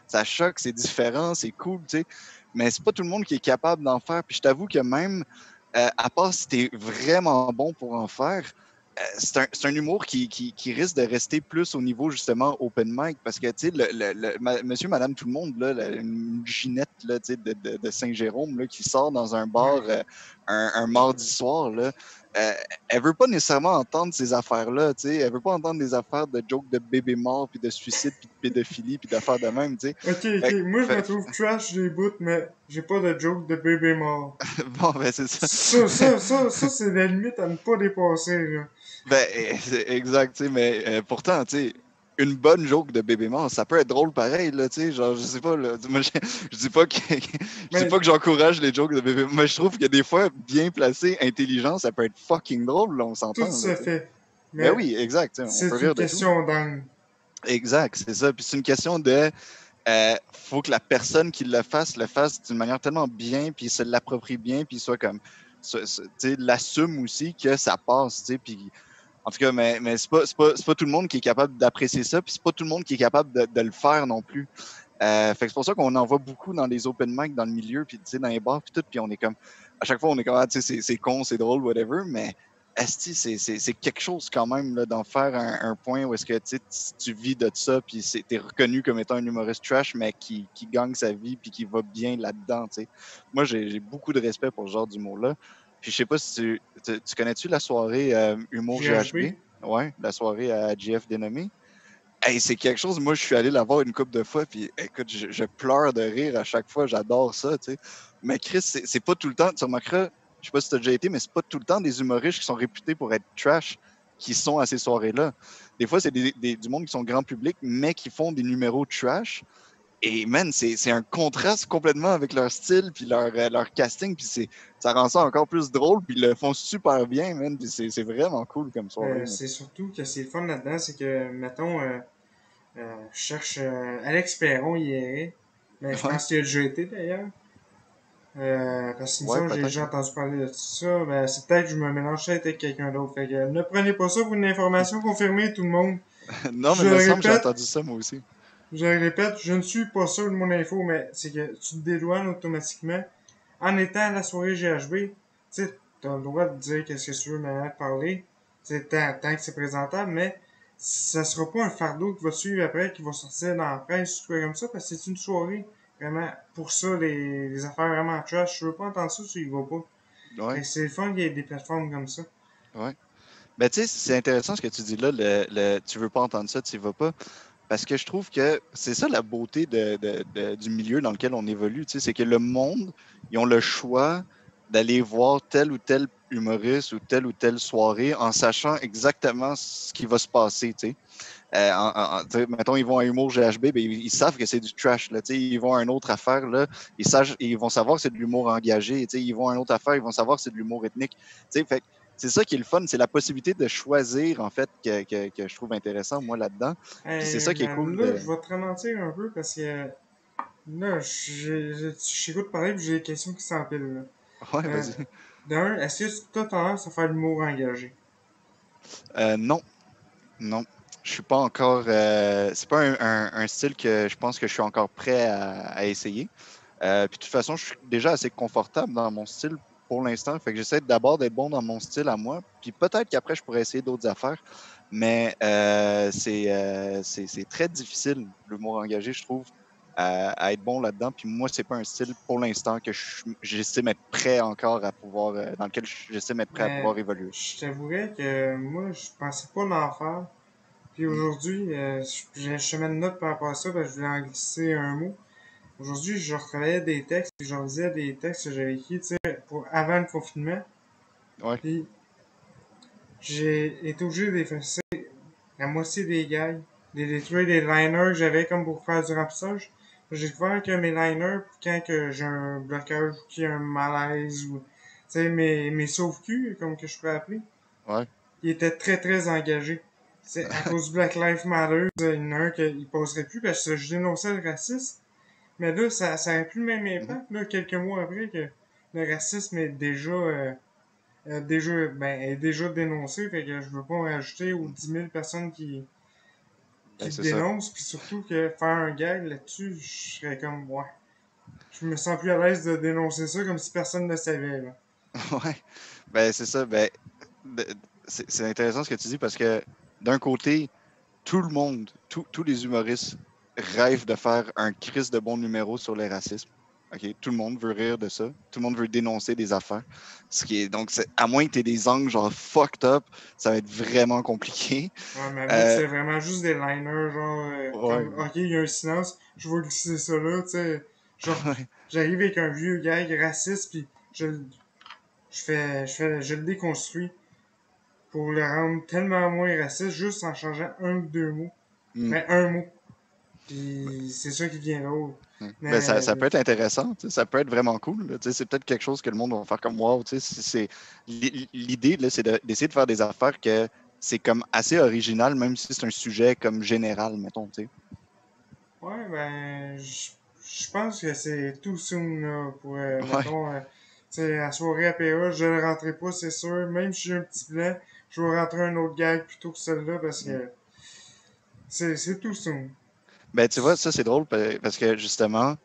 ça choque, c'est différent, c'est cool. Tu sais, mais c'est pas tout le monde qui est capable d'en faire. Puis je t'avoue que même, à part si tu es vraiment bon pour en faire, c'est un humour qui risque de rester plus au niveau justement open mic parce que tu sais monsieur madame tout le monde là, une Ginette là, tu sais, de Saint-Jérôme là, qui sort dans un bar Ouais. un mardi soir là, elle veut pas nécessairement entendre ces affaires-là, tu sais. Elle veut pas entendre des affaires de jokes de bébés morts, puis de suicide, puis de pédophilie, puis d'affaires de même, tu sais. Ok, ok. Fait, Moi, je me fait- trouve trash des bouts, mais j'ai pas de joke de bébé mort. bon, ben c'est ça. Ça, c'est la limite à ne pas dépasser, là. Ben, c'est exact, tu sais, mais pourtant, tu sais, une bonne joke de bébé mort, ça peut être drôle pareil, là, tu sais, genre, je sais pas, là, moi, je dis pas que, je dis Mais pas que j'encourage les jokes de bébé, mais je trouve que des fois, bien placé, intelligent, ça peut être fucking drôle, là, on tout s'entend, là, se tu sais. fait. Ben Mais oui, exact, tu sais, on peut c'est une rire de tout. question d'angle. Exact, c'est ça, puis c'est une question de, faut que la personne qui le fasse d'une manière tellement bien, puis se l'approprie bien, puis soit comme, tu sais, l'assume aussi que ça passe, tu sais, puis en tout cas, mais c'est pas tout le monde qui est capable d'apprécier ça, puis c'est pas tout le monde qui est capable de le faire non plus. Fait que c'est pour ça qu'on en voit beaucoup dans les open mic, dans le milieu, puis tu sais, dans les bars, puis tout, puis on est comme, à chaque fois, on est comme, ah, tu sais, c'est con, c'est drôle, whatever, mais esti, c'est quelque chose quand même là, d'en faire un point où est-ce que tu vis de ça, puis t'es reconnu comme étant un humoriste trash, mais qui gagne sa vie, puis qui va bien là-dedans, tu sais. Moi, j'ai beaucoup de respect pour ce genre d'humour-là. Puis je sais pas si tu connais-tu la soirée Humour GHB? GHB. Ouais, la soirée à GF dénommée. Hey, c'est quelque chose, moi je suis allé la voir une couple de fois, puis écoute, je pleure de rire à chaque fois, j'adore ça, tu sais. Mais Chris, c'est pas tout le temps, tu remarqueras, je sais pas si tu as déjà été, mais c'est pas tout le temps des humoristes qui sont réputés pour être trash qui sont à ces soirées-là. Des fois, c'est du monde qui sont grand public, mais qui font des numéros trash. Et man, c'est un contraste complètement avec leur style, puis leur casting, puis ça rend ça encore plus drôle, puis ils le font super bien, man, puis c'est vraiment cool comme soirée. Là. C'est surtout que c'est le fun là-dedans, c'est que, mettons, je cherche Alex Perron hier, mais je Ouais, pense qu'il a déjà été d'ailleurs. Parce que ouais, sinon, j'ai peut-être. déjà Ouais. entendu parler de ça. Ben, c'est peut-être que je me mélange ça avec quelqu'un d'autre. Fait que ne prenez pas ça pour une information confirmée, tout le monde. Non, mais Je il le me semble que j'ai répète, entendu ça, moi aussi. je le répète, je ne suis pas sûr de mon info, mais c'est que tu te dédouanes automatiquement en étant à la soirée GHB. Tu sais, t'as le droit de dire qu'est-ce que tu veux maintenant de parler. C'est tant que c'est présentable, mais ça sera pas un fardeau qui va suivre après, qui va sortir dans la presse ou quoi comme ça, parce que c'est une soirée vraiment pour ça, les affaires vraiment trash. Je veux pas entendre ça, tu y vas pas. Fait Ouais, que c'est le fun qu'il y ait des plateformes comme ça. ouais. Ben, tu sais, c'est intéressant ce que tu dis là, tu veux pas entendre ça, tu y vas pas. Parce que je trouve que c'est ça la beauté du milieu dans lequel on évolue, tu sais, c'est que le monde, ils ont le choix d'aller voir tel ou tel humoriste ou telle soirée en sachant exactement ce qui va se passer, tu sais. Mettons, ils vont à Humour GHB, ben, ils savent que c'est du trash. Là, ils vont à une autre affaire, là, ils vont savoir que c'est de l'humour engagé. Ils vont à une autre affaire, ils vont savoir que c'est de l'humour ethnique. Fait, c'est ça qui est le fun, c'est la possibilité de choisir, en fait, que je trouve intéressant, moi, là-dedans. Puis c'est ça qui est cool Là, de. je vais te ralentir un peu parce que là, j'écoute parler et j'ai des questions qui s'empilent. Là. Ouais, Euh, vas-y. D'un, est-ce que tu as tendance à faire de l'humour engagé? Non, non. Je suis pas encore. C'est pas un style que je pense que je suis encore prêt à essayer. Puis de toute façon, je suis déjà assez confortable dans mon style pour l'instant. Fait que j'essaie d'abord d'être bon dans mon style à moi. Puis peut-être qu'après, je pourrais essayer d'autres affaires. Mais c'est très difficile, l'humour engagé, je trouve, à être bon là-dedans. Puis moi, c'est pas un style pour l'instant que j'estime être prêt encore à pouvoir, dans lequel j'estime être prêt à Mais pouvoir évoluer. je t'avouerais que moi, je pensais pas l'en faire. Puis Mm. aujourd'hui, j'ai un chemin de notes par rapport à ça, parce que je voulais en glisser un mot. Aujourd'hui, je retravaillais des textes, puis je relisais des textes que j'avais écrits, tu sais, pour avant le confinement. Ouais, Puis j'ai été obligé d'effacer la moitié des gags, de détruire des liners que j'avais comme pour faire du remplissage. J'ai découvert que mes liners, quand que j'ai un blocage ou qu'il y a un malaise ou, tu sais, mes sauve-culs, comme que je pourrais appeler, ouais. ils étaient très très engagés. C'est à cause du Black Lives Matter, il y en a un qui passerait plus parce que je dénonçais le racisme. Mais là, ça n'a plus le même Mhm. impact, là, quelques mois après que le racisme est est déjà dénoncé, fait que je veux pas en rajouter aux 10 000 personnes qui Ben, le c'est ça. dénoncent, puis surtout que faire un gag là-dessus, je serais comme, ouais, je me sens plus à l'aise de dénoncer ça comme si personne ne le savait, là. Ouais. Ben, c'est ça. Ben, de- c'est intéressant ce que tu dis parce que d'un côté, tout le monde, tous les humoristes rêvent de faire un crise de bon numéro sur le racisme. OK? Tout le monde veut rire de ça. Tout le monde veut dénoncer des affaires. Donc, à moins que tu aies des angles genre fucked up, ça va être vraiment compliqué. Ouais, mais moi, Euh, c'est vraiment juste des liners, genre, ouais. comme, ok, il y a un silence, je vais glisser ça là, tu sais. Genre, Ouais. j'arrive avec un vieux gag raciste, puis je le déconstruis pour le rendre tellement moins raciste, juste en changeant un ou deux mots. Mm. Mais un mot. Puis c'est ça qui devient drôle. Ben, ça, Mais, ça peut être intéressant, tu sais, ça peut être vraiment cool. Là, tu sais, c'est peut-être quelque chose que le monde va faire comme wow. Tu sais, l'idée, là, c'est d'essayer de faire des affaires que c'est comme assez original, même si c'est un sujet comme général, mettons. Tu sais. ouais, ben, je pense que c'est tout soon, là, pour, Ouais. mettons, tu sais, la soirée APA, je ne rentrerai pas, c'est sûr. Même si j'ai un petit blanc, je vais rentrer un autre gag plutôt que celle-là parce Mm. que c'est tout soon. Ben, tu vois, ça, c'est drôle parce que justement,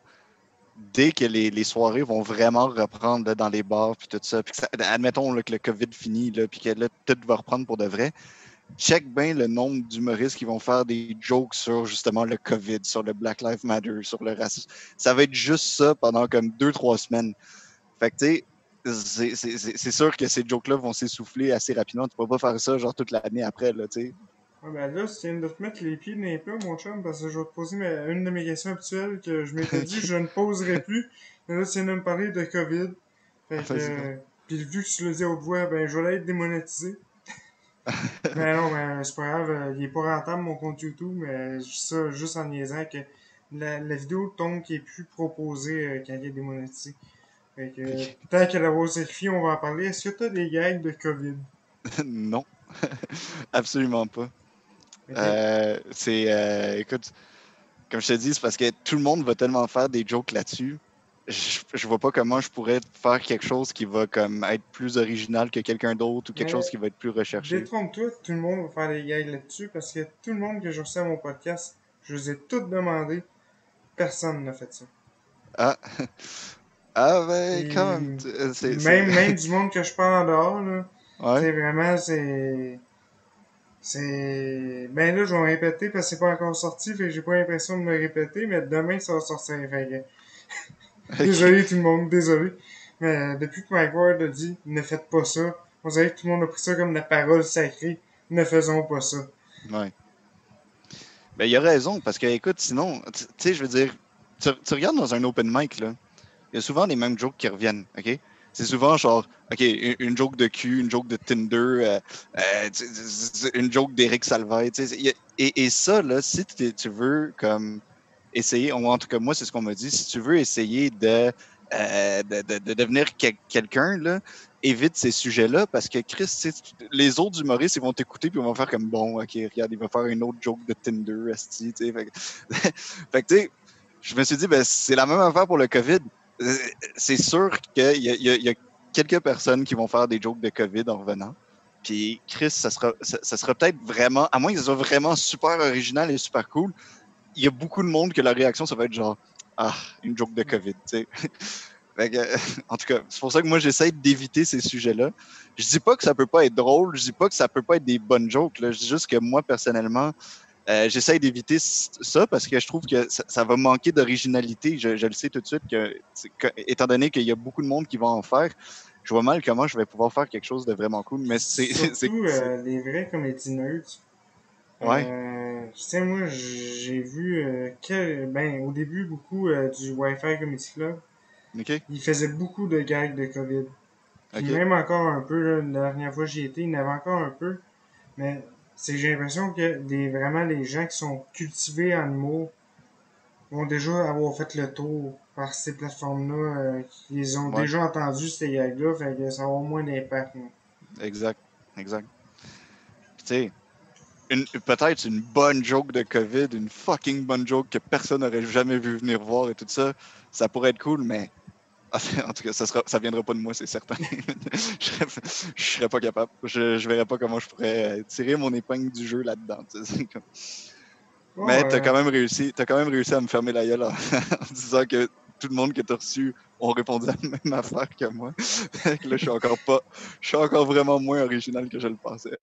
dès que les soirées vont vraiment reprendre là, dans les bars puis tout ça, puis admettons là, que le COVID finit, là, puis que là, tout va reprendre pour de vrai, check bien le nombre d'humoristes qui vont faire des jokes sur justement le COVID, sur le Black Lives Matter, sur le racisme. Ça va être juste ça pendant comme 2, 3 semaines. Fait que tu sais, c'est sûr que ces jokes-là vont s'essouffler assez rapidement. Tu peux pas faire ça genre toute l'année après, là, tu sais. Ouais, ben là, tu viens de te mettre les pieds dans les plats, mon chum, parce que je vais te poser une de mes questions habituelles que je m'étais dit que je ne poserai plus. Mais là, tu viens de me parler de COVID. Fait que, Vas-y donc. puis vu que tu le dis à haute voix, ben, je vais être démonétisé. Mais non, ben, c'est pas grave, il est pas rentable mon compte YouTube, mais ça, juste en niaisant que la vidéo tombe qui est plus proposée quand il est démonétisé. Fait que, tant qu'elle va sacrifié, on va en parler. Est-ce que t'as des gags de COVID? Non, absolument pas. Ok? Écoute, comme je te dis, c'est parce que tout le monde va tellement faire des jokes là-dessus. Je vois pas comment je pourrais faire quelque chose qui va comme être plus original que quelqu'un d'autre ou quelque chose Mais qui va être plus recherché. détrompe-toi, tout le monde va faire des gags là-dessus parce que tout le monde que j'ai reçu à mon podcast, je vous ai tout demandé, personne n'a fait ça. Ah, ah ben quand même, Puis c'est... même du monde que je parle en dehors, là, Ouais, c'est vraiment, ben là, je vais me répéter parce que c'est pas encore sorti, fait que j'ai pas l'impression de me répéter, mais demain, ça va sortir. Fait que, ok. désolé tout le monde, désolé. Mais depuis que Mike Ward a dit, ne faites pas ça, on dirait que tout le monde a pris ça comme la parole sacrée. Ne faisons pas ça. Ouais. Ben il a raison, parce que écoute, sinon, tu sais, je veux dire, tu regardes dans un open mic, là, il y a souvent les mêmes jokes qui reviennent, OK? C'est souvent genre, OK, une joke de cul, une joke de Tinder, une joke d'Éric Salvaille. Et ça, là, si tu veux comme essayer, ou en tout cas, moi, c'est ce qu'on m'a dit, si tu veux essayer de devenir quelqu'un, là, évite ces sujets-là parce que Chris, les autres humoristes, ils vont t'écouter puis ils vont faire comme bon, OK, regarde, il va faire une autre joke de Tinder, esti, fait que, fait que tu sais, je me suis dit, ben, c'est la même affaire pour le COVID. Euh, C'est sûr qu'il y a quelques personnes qui vont faire des jokes de COVID en revenant. Puis Chris, ça sera peut-être vraiment, à moins que ce soit vraiment super original et super cool, il y a beaucoup de monde que la réaction, ça va être genre, ah, une joke de COVID, tu sais. Fait que, en tout cas, c'est pour ça que moi, j'essaie d'éviter ces sujets-là. Je dis pas que ça peut pas être drôle, je dis pas que ça peut pas être des bonnes jokes, là. Je dis juste que moi, personnellement, j'essaie d'éviter ça parce que je trouve que ça va manquer d'originalité. Je le sais tout de suite étant donné qu'il y a beaucoup de monde qui va en faire, je vois mal comment je vais pouvoir faire quelque chose de vraiment cool. Mais Surtout les vrais comédies nerds. Ouais, Tu sais, moi, j'ai vu ben, au début beaucoup du Wi-Fi Comedy Club. ok, Il faisait beaucoup de gags de COVID. Puis ok, même encore un peu, là, la dernière fois que j'y étais, il y en avait encore un peu. Mais j'ai l'impression que vraiment les gens qui sont cultivés en humour vont déjà avoir fait le tour par ces plateformes-là. Ils ont ouais, déjà entendu ces gags-là, fait que ça va avoir moins d'impact. Là. exact, exact. Tu sais, peut-être une bonne joke de COVID, une fucking bonne joke que personne n'aurait jamais vu venir voir et tout ça, ça pourrait être cool, mais en tout cas, ça viendra pas de moi, c'est certain. Je serais pas capable. Je verrais pas comment je pourrais tirer mon épingle du jeu là-dedans. Bon, Mais t'as quand même réussi à me fermer la gueule en, en disant que tout le monde que t'as reçu ont répondu à la même affaire que moi. Fait que là, je suis encore vraiment moins original que je le pensais.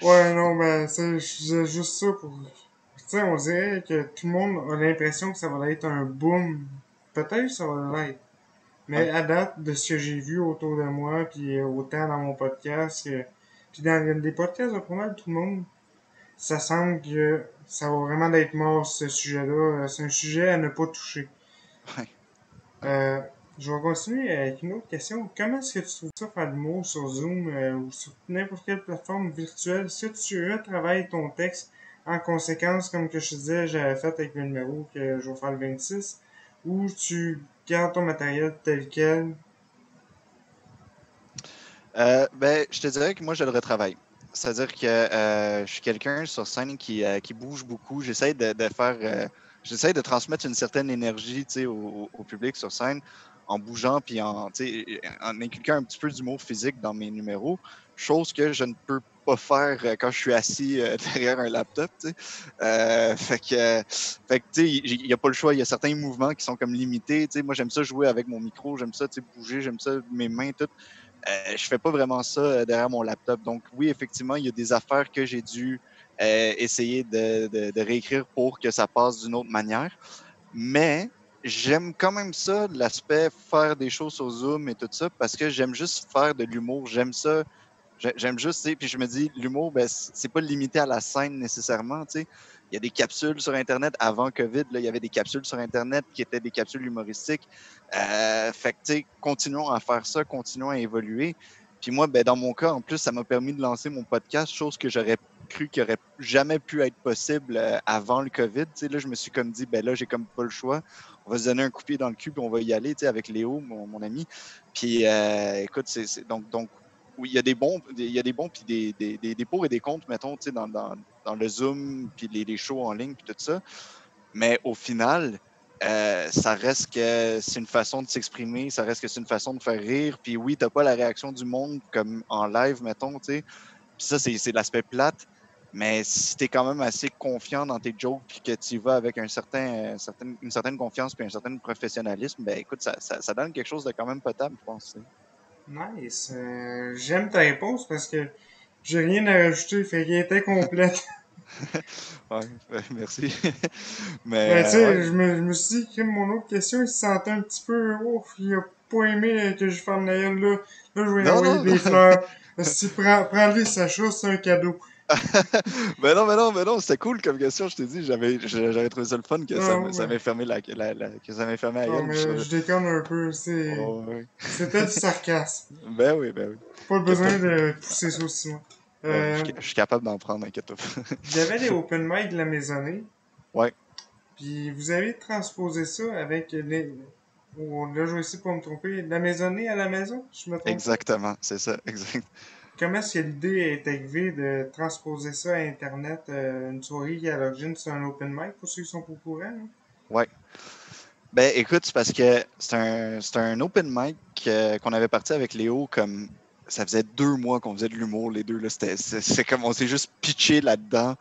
ouais, non, ben, c'est juste ça pour. Tu sais, on dirait que tout le monde a l'impression que ça va être un boom. Peut-être que ça va l'être. Mais à date, de ce que j'ai vu autour de moi, puis autant dans mon podcast, puis dans des podcasts de pas mal tout le monde, ça semble que ça va vraiment d'être mort, ce sujet-là. C'est un sujet à ne pas toucher. Ouais. Euh, je vais continuer avec une autre question. Comment est-ce que tu trouves ça faire de l'humour sur Zoom ou sur n'importe quelle plateforme virtuelle? Est-ce que tu retravailles ton texte en conséquence, comme que je te disais, j'avais fait avec le numéro que je vais faire le 26, ou tu gardes ton matériel tel quel? Ben, je te dirais que moi, je le retravaille. C'est-à-dire que je suis quelqu'un sur scène qui bouge beaucoup. J'essaie de transmettre une certaine énergie, tu sais, au public sur scène en bougeant puis tu sais, en inculquant un petit peu d'humour physique dans mes numéros, chose que je ne peux pas faire quand je suis assis derrière un laptop, tu sais. Fait que, tu sais, il n'y a pas le choix. Il y a certains mouvements qui sont comme limités. Tu sais, moi, j'aime ça jouer avec mon micro, j'aime ça, tu sais, bouger, j'aime ça, mes mains, tout. Je fais pas vraiment ça derrière mon laptop. Donc oui, effectivement, il y a des affaires que j'ai dû essayer de réécrire pour que ça passe d'une autre manière. Mais j'aime quand même ça, l'aspect faire des choses sur Zoom et tout ça, parce que j'aime juste faire de l'humour. J'aime ça. J'aime juste, tu sais, puis je me dis, l'humour, ben, c'est pas limité à la scène nécessairement, tu sais. Il y a des capsules sur Internet avant COVID, là, il y avait des capsules sur Internet qui étaient des capsules humoristiques. Fait que, tu sais, continuons à faire ça, continuons à évoluer. Puis moi, ben, dans mon cas, en plus, ça m'a permis de lancer mon podcast, chose que j'aurais cru qu'il aurait jamais pu être possible avant le COVID. Tu sais, là, je me suis comme dit, ben là, j'ai comme pas le choix. On va se donner un coup de pied dans le cul, puis on va y aller, tu sais, avec Léo, mon ami. Puis, écoute, donc oui, il y a des bons puis des pour et des contre, mettons, tu sais, dans le Zoom, puis les shows en ligne, puis tout ça. Mais au final, ça reste que c'est une façon de s'exprimer, ça reste que c'est une façon de faire rire. Puis oui, t'as pas la réaction du monde comme en live, mettons, tu sais. Puis ça, c'est l'aspect plate. Mais si tu es quand même assez confiant dans tes jokes puis que tu y vas avec une certaine confiance puis un certain professionnalisme, ben écoute, ça donne quelque chose de quand même potable, je pense. Tu sais. Nice. J'aime ta réponse parce que j'ai rien à rajouter, fait qu'elle était complète. Ouais, merci. Mais tu Mais sais, ouais. je me suis dit que mon autre question, il se sentait un petit peu, ouf, il a pas aimé que je ferme la gueule là. Là, je vais lui Non, envoyer non, des non. fleurs. Si prends-lui Sacha, c'est un cadeau. Mais non, c'était cool comme question, je t'ai dit. J'avais trouvé ça le fun que Non, ça ouais. m'ait fermé que ça m'ait fermé la Non, gueule. mais je déconne un peu, Oh, ouais. c'était du sarcasme. Ben oui, ben oui. Pas Y a pas besoin de... de pousser ça aussi loin. Ouais, Euh, je suis capable d'en prendre, inquiète-toi pas. il y avait les open mic de la maisonnée, Ouais, puis vous avez transposé ça avec les... Oh, là, je vais essayer pour me tromper. De la maisonnée à la maison, je me trompe pas? exactement, c'est ça, exact. Comment est-ce que l'idée est arrivée de transposer ça à Internet, une soirée qui à l'origine c'est un open mic pour ceux qui sont pas au courant, hein? Ouais. Ben écoute, c'est parce que c'est un open mic qu'on avait parti avec Léo comme ça faisait 2 mois qu'on faisait de l'humour, les deux. Là. C'est comme on s'est juste pitché là-dedans.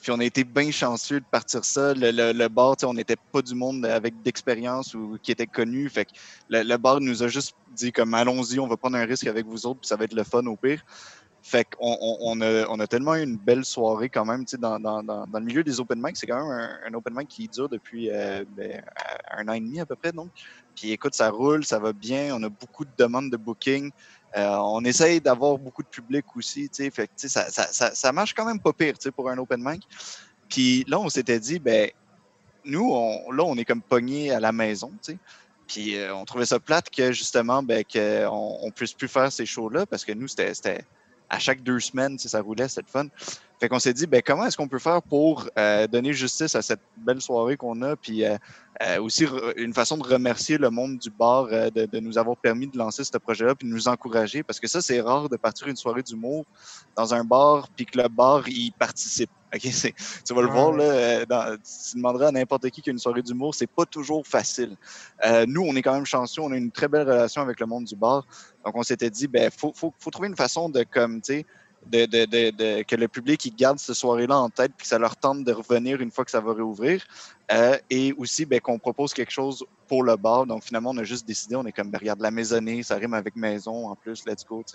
Puis on a été bien chanceux de partir ça. Le bar, on n'était pas du monde avec d'expérience ou qui était connu. Fait que le bar nous a juste dit comme allons-y, on va prendre un risque avec vous autres, puis ça va être le fun au pire. Fait on a tellement eu une belle soirée quand même, dans le milieu des open mic, c'est quand même un open mic qui dure depuis un an et demi à peu près, donc. Puis écoute, ça roule, ça va bien, on a beaucoup de demandes de booking. On essaye d'avoir beaucoup de public aussi, tu sais, fait que, tu sais, ça marche quand même pas pire, tu sais, pour un open mic. Puis là, on s'était dit, ben, nous, là, on est comme pognés à la maison, tu sais. Puis on trouvait ça plate que justement, ben, qu'on on puisse plus faire ces shows-là parce que nous, c'était à chaque 2 semaines, tu sais, ça roulait, c'était le fun. Fait qu'on s'est dit, ben, comment est-ce qu'on peut faire pour donner justice à cette belle soirée qu'on a, puis aussi une façon de remercier le monde du bar de nous avoir permis de lancer ce projet-là, puis de nous encourager, parce que ça, c'est rare de partir une soirée d'humour dans un bar, puis que le bar, il participe. OK, tu vas le Ouais, voir, ouais. là, tu demanderas à n'importe qui a une soirée d'humour, c'est pas toujours facile. Nous, on est quand même chanceux, on a une très belle relation avec le monde du bar. Donc, on s'était dit, ben, faut trouver une façon de, comme, tu sais, que le public il garde cette soirée-là en tête puis que ça leur tente de revenir une fois que ça va réouvrir. Et aussi ben, qu'on propose quelque chose pour le bar. Donc finalement, on a juste décidé, on est comme, ben, regarde, la maisonnée, ça rime avec maison en plus, let's go.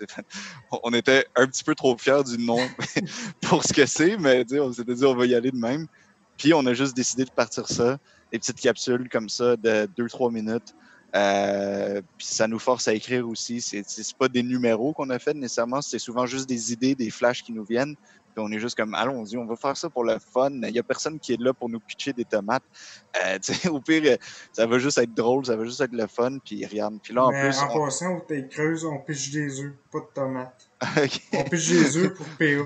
On était un petit peu trop fiers du nom pour ce que c'est, mais on s'était dit, on va y aller de même. Puis on a juste décidé de partir ça, des petites capsules comme ça de 2-3 minutes. Puis ça nous force à écrire aussi. C'est pas des numéros qu'on a fait nécessairement, c'est souvent juste des idées, des flashs qui nous viennent. Puis on est juste comme, allons-y, on va faire ça pour le fun. Il n'y a personne qui est là pour nous pitcher des tomates. Au pire, ça va juste être drôle, ça va juste être le fun. Puis regarde. Puis là, en Mais plus, en passant, aux têtes creuses, on piche des œufs, pas de tomates. On OK. piche des œufs pour PA.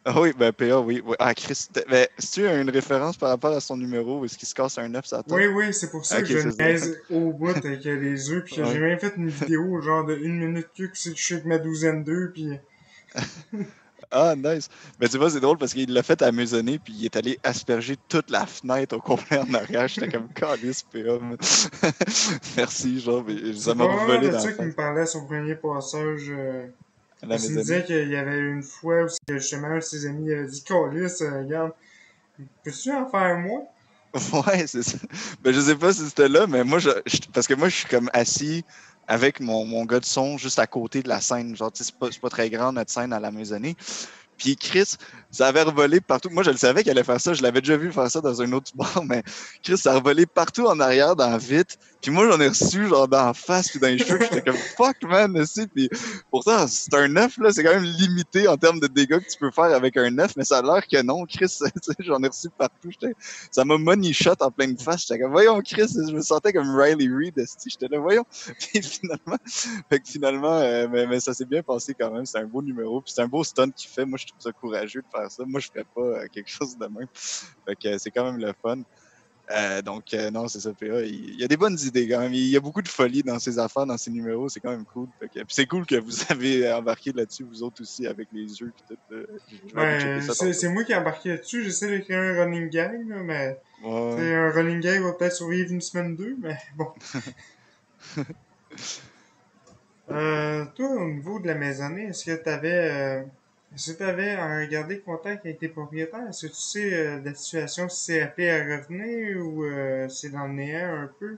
Ah oui, ben PA, oui. Oui. Ah, Chris, ben, si tu as une référence par rapport à son numéro, où est-ce qu'il se casse un œuf sur la tête? Oui, oui, c'est pour ça OK, que je c'est ça. niaise au bout avec les œufs, puis que j'ai Ouais. même fait une vidéo genre de 1 minute que je suis avec ma douzaine d'œufs, puis Ah, nice. Mais tu vois, c'est drôle parce qu'il l'a fait à maisonner, puis il est allé asperger toute la fenêtre au complet en arrière. J'étais comme, calice, PA. Merci, genre, mais ça c'est m'a probablement revolé de dans la ça qu'il me face. parlait à son premier passage. À la Parce qu'il me disait maisonnée. qu'il y avait une fois où justement un de ses amis avait dit Calice, regarde, peux-tu en faire moi? Ouais, c'est ça. Ben, je sais pas si c'était là, mais moi, parce que moi, je suis comme assis avec mon gars de son juste à côté de la scène. Genre, tu sais, c'est pas très grand notre scène à la maisonnée. Puis Chris, ça avait revolé partout. Moi, je le savais qu'elle allait faire ça. Je l'avais déjà vu faire ça dans un autre bar, mais Chris, ça a revolé partout en arrière, dans la vitre. Puis moi, j'en ai reçu, genre, dans la face, puis dans les cheveux. Puis j'étais comme, fuck, man, aussi. Puis pourtant, c'est un œuf, là. C'est quand même limité en termes de dégâts que tu peux faire avec un œuf, mais ça a l'air que non. Chris, tu sais, j'en ai reçu partout. Ça m'a money shot en pleine face. J'étais comme, voyons, Chris, je me sentais comme Riley Reid. J'étais là, voyons. Puis finalement, mais ça s'est bien passé quand même. C'est un beau numéro. Puis c'est un beau stunt qu'il fait. Moi, je trouve ça courageux de faire ça. Moi, je ferais pas quelque chose de même. Fait que c'est quand même le fun. Donc, non, c'est ça, PA. Il y a des bonnes idées quand même. Il y a beaucoup de folie dans ses affaires, dans ses numéros. C'est quand même cool. Puis c'est cool que vous avez embarqué là-dessus, vous autres aussi, avec les jeux. Puis tout, je vais aller checker Ben, ça tantôt. c'est moi qui ai embarqué là-dessus. J'essaie d'écrire un running gag, là, mais Ouais. un running gag va peut-être survivre une semaine ou deux, mais bon. Toi, au niveau de la maisonnée, est-ce que t'avais gardé contact avec tes propriétaires? Est-ce que tu sais de la situation, si c'est appelé à revenir ou c'est dans le néant un peu?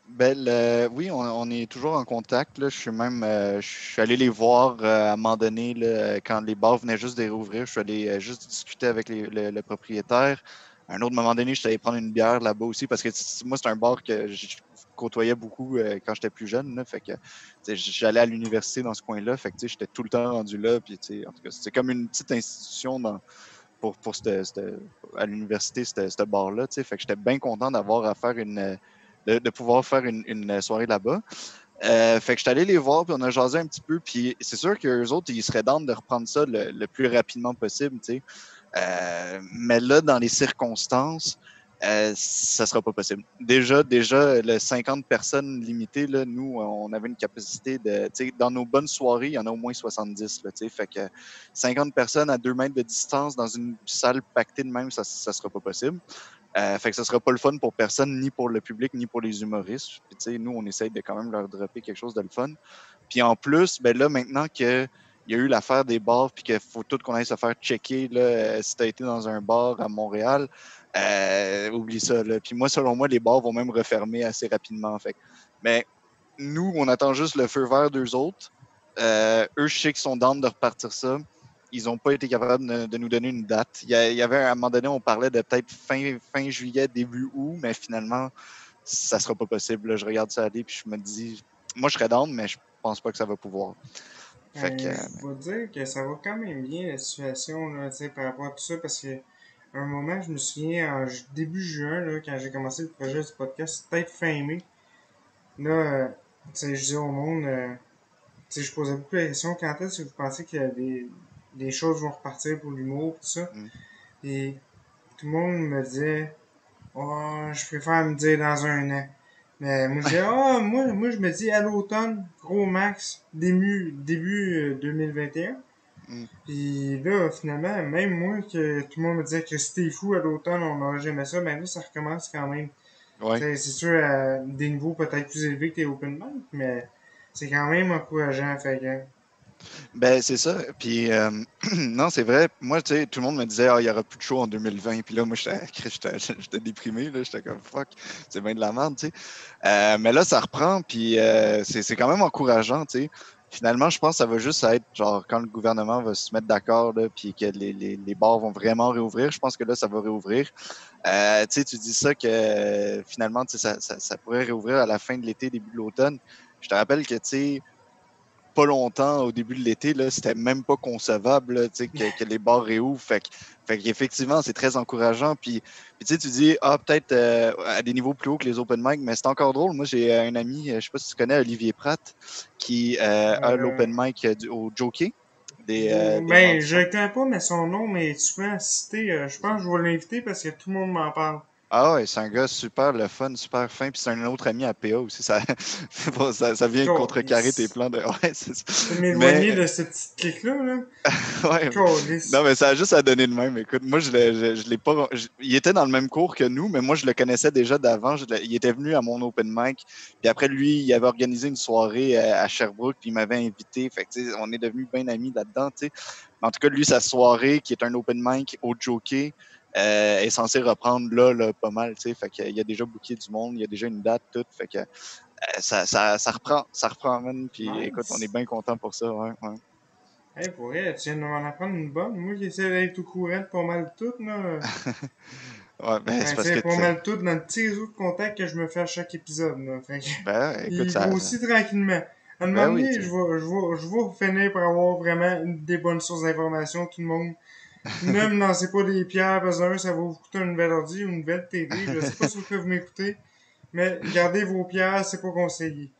Ben, oui, on est toujours en contact. Là. Je suis allé les voir à un moment donné, là, quand les bars venaient juste de rouvrir. Je suis allé juste discuter avec le propriétaire. À un autre moment donné, je suis allé prendre une bière là-bas aussi parce que moi, c'est un bar que je côtoyais beaucoup quand j'étais plus jeune. Là. Fait que j'allais à l'université dans ce coin-là. Fait que j'étais tout le temps rendu là. Puis, en tout cas, c'est comme une petite institution pour à l'université, ce bar-là. Fait que j'étais bien content d'avoir à faire de pouvoir faire une soirée là-bas. Fait que je suis allé les voir, puis on a jasé un petit peu, puis c'est sûr qu'eux autres, ils seraient down de reprendre ça le plus rapidement possible, tu sais. Mais là, dans les circonstances, ça sera pas possible. Déjà, le 50 personnes limitées, là, nous, on avait une capacité de, tu sais, dans nos bonnes soirées, il y en a au moins 70, là, tu sais. Fait que 50 personnes à 2 mètres de distance dans une salle pactée de même, ça sera pas possible. Fait que ça sera pas le fun pour personne, ni pour le public, ni pour les humoristes. Puis, nous, on essaye de quand même leur dropper quelque chose de le fun. Puis en plus, ben là, maintenant qu'il y a eu l'affaire des bars, puis qu'il faut tout qu'on aille se faire checker là, si tu as été dans un bar à Montréal, oublie ça. Là. Puis moi, selon moi, les bars vont même refermer assez rapidement. Fait. Mais nous, on attend juste le feu vert d'eux autres. Eux, je sais qu'ils sont down de repartir ça. Ils n'ont pas été capables de nous donner une date. Il y avait à un moment donné, on parlait de peut-être fin juillet, début août, mais finalement, ça ne sera pas possible. Là. Je regarde ça aller, puis je me dis, moi, je serais down, mais je pense pas que ça va pouvoir. Fait que, Je vais dire que ça va quand même bien la situation là, tu sais, par rapport à tout ça, parce que à un moment, je me souviens, début juin, là, quand j'ai commencé le projet du podcast, peut-être fin mai, là, tu sais, je disais au monde, tu sais, je posais beaucoup la question, quand est-ce que vous pensez que des choses vont repartir pour l'humour, tout ça? mm, Et tout le monde me disait, oh, je préfère me dire dans un an. Mais moi, je dis, moi, je me dis à l'automne, gros max, début 2021. mm, Puis là, finalement, même moi, que tout le monde me disait que c'était fou à l'automne, on n'aurait jamais ça, ben là, ça recommence quand même. ouais. C'est sûr, à des niveaux peut-être plus élevés que tes open mic, mais c'est quand même encourageant. Fait que, Ben, c'est ça. Puis, non, c'est vrai. Moi, tu sais, tout le monde me disait, ah, il n'y aura plus de show en 2020. Puis là, moi, j'étais déprimé. Là, j'étais comme, fuck, c'est bien de la merde, tu sais. Mais là, ça reprend. Puis, c'est quand même encourageant, tu sais. Finalement, je pense que ça va juste être genre quand le gouvernement va se mettre d'accord, là, puis que les bars vont vraiment réouvrir, je pense que là, ça va réouvrir. Tu sais, tu dis ça que finalement, tu sais, ça pourrait réouvrir à la fin de l'été, début de l'automne. Je te rappelle que, tu sais, pas longtemps, au début de l'été, là, c'était même pas concevable là, que les bars réouvrent. Fait qu'effectivement, c'est très encourageant. Puis tu sais, tu dis, ah, peut-être à des niveaux plus hauts que les open mic, mais c'est encore drôle. Moi, j'ai un ami, je sais pas si tu connais Olivier Pratt, qui a Euh, l'open mic au Jockey des ben, mardis je soirs. le connais pas, mais son nom est souvent cité. Je pense que je vais l'inviter parce que tout le monde m'en parle. Ah ouais, c'est un gars super le fun, super fin. Puis c'est un autre ami à PA aussi. Ça, bon, ça vient contrecarrer tes Câlisse. plans de. Ouais, c'est ça. Je vais m'éloigner Mais de cette petite clique-là, là. ouais, non, Câlisse. mais ça a juste à donner de même. Écoute, moi, je l'ai pas. Il était dans le même cours que nous, mais moi, je le connaissais déjà d'avant. Il était venu à mon open mic. Puis après, lui, il avait organisé une soirée à Sherbrooke, puis il m'avait invité. Fait que, tu sais, on est devenus bien amis là-dedans, tu sais. Mais en tout cas, lui, sa soirée, qui est un open mic au Jockey, est censée reprendre là, pas mal, tu sais. Fait qu'il y a déjà booké du monde, il y a déjà une date, tout. Fait que ça reprend, man. Puis écoute, on est Nice. bien content pour ça, ouais, ouais. Hey, pour vrai, tu viens de m'en apprendre une bonne. Moi qui essaie d'être au courant de pas mal tout, là. Ouais, ben, c'est parce que C'est pas mal tout dans le petit réseau de contacts que je me fais à chaque épisode, là. Fait que, ben, écoute, il grossit tranquillement. À un ben moment oui, donné, tu sais. je vais finir par avoir vraiment des bonnes sources d'informations, tout le monde. Ne me lancez pas des pierres, parce que ça va vous coûter une nouvelle ordi ou une nouvelle TV. Je sais pas sur quoi vous m'écoutez, mais gardez vos pierres, c'est pas conseillé.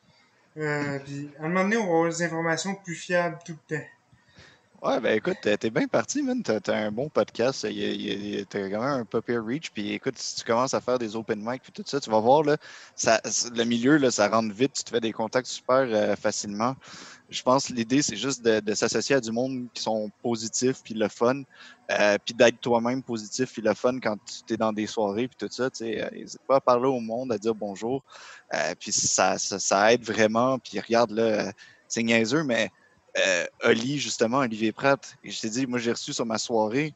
Puis, à un moment donné, on va avoir des informations plus fiables tout le temps. Ouais, ben écoute, t'es bien parti, man. T'as un bon podcast. T'as quand même un pas pire reach. Puis écoute, si tu commences à faire des open mic puis tout ça, tu vas voir, là, le milieu, là, ça rentre vite. Tu te fais des contacts super facilement. Je pense que l'idée, c'est juste de s'associer à du monde qui sont positifs puis le fun. Puis d'être toi-même positif puis le fun quand tu es dans des soirées puis tout ça. Tu sais, n'hésite pas à parler au monde, à dire bonjour. Puis ça aide vraiment. Puis regarde, là, c'est niaiseux, mais Oli, justement, Olivier Pratt, et je t'ai dit, moi, j'ai reçu sur ma soirée.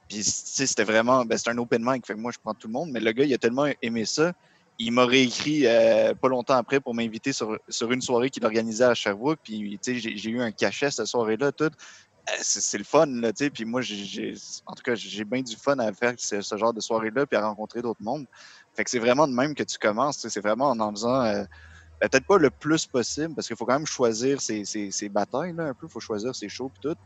Puis, tu sais, c'était vraiment, ben, c'était un open mic. Fait que moi, je prends tout le monde. Mais le gars, il a tellement aimé ça. Il m'a réécrit pas longtemps après pour m'inviter sur une soirée qu'il organisait à Sherbrooke. Puis, tu sais, j'ai eu un cachet cette soirée-là, tout. C'est le fun, là, tu sais. Puis moi, en tout cas, j'ai bien du fun à faire ce genre de soirée-là, puis à rencontrer d'autres mondes. Fait que c'est vraiment de même que tu commences, tu sais. C'est vraiment en faisant peut-être pas le plus possible, parce qu'il faut quand même choisir ses batailles, là, un peu. Il faut choisir ses shows, puis tout.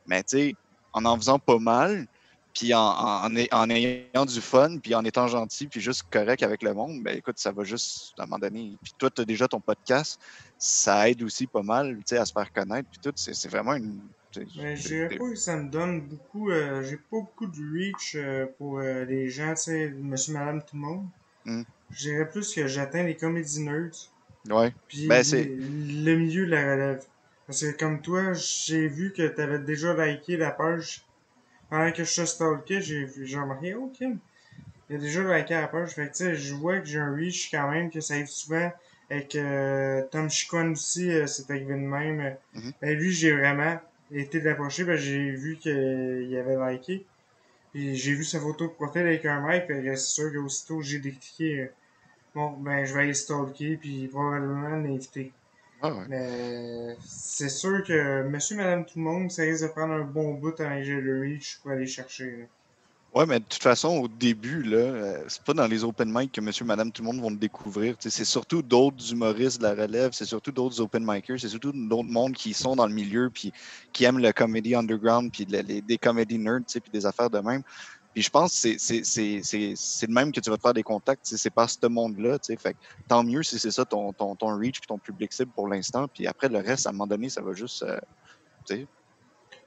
Mais, tu sais, en faisant pas mal, puis en ayant du fun, puis en étant gentil, puis juste correct avec le monde, ben écoute, ça va juste, à un moment donné. Puis toi, tu as déjà ton podcast, ça aide aussi pas mal, tu sais, à se faire connaître, puis tout. C'est vraiment une. Mais je dirais pas que ça me donne beaucoup. J'ai pas beaucoup de reach pour les gens, tu sais, monsieur, madame, tout le monde. Hmm, Je dirais plus que j'atteins les comédie nerds, ouais. puis Ben, c'est. le milieu de la relève. Parce que comme toi, j'ai vu que t'avais déjà liké la page. Pendant que je te stalkais, j'ai remarqué, ok, il a déjà liké la page. Fait que tu sais, je vois que j'ai un reach quand même, que ça arrive souvent. Avec Tom Chicone aussi, c'est arrivé de même. Mhm. Ben lui, j'ai vraiment été d'approcher, ben j'ai vu qu'il avait liké. Puis j'ai vu sa photo de profil avec un mec, fait que c'est sûr qu'aussitôt j'ai décliqué, bon, ben je vais aller stalker, puis probablement l'inviter. Ouais, ouais. Mais c'est sûr que monsieur, madame, tout le monde, ça risque de prendre un bon bout avant que j'ai le reach pour aller chercher. Là. Ouais, mais de toute façon, au début, là, c'est pas dans les open mic que monsieur, madame, tout le monde vont te découvrir. Tu sais, c'est surtout d'autres humoristes de la relève, c'est surtout d'autres open micers, c'est surtout d'autres mondes qui sont dans le milieu puis qui aiment le comedy underground puis des comedy nerds, tu sais, puis des affaires de même. Puis je pense que c'est de même que tu vas te faire des contacts. Tu sais, c'est par ce monde-là. Tu sais, fait que tant mieux si c'est ça ton reach puis ton public cible pour l'instant. Puis après, le reste, à un moment donné, ça va juste. Tu sais,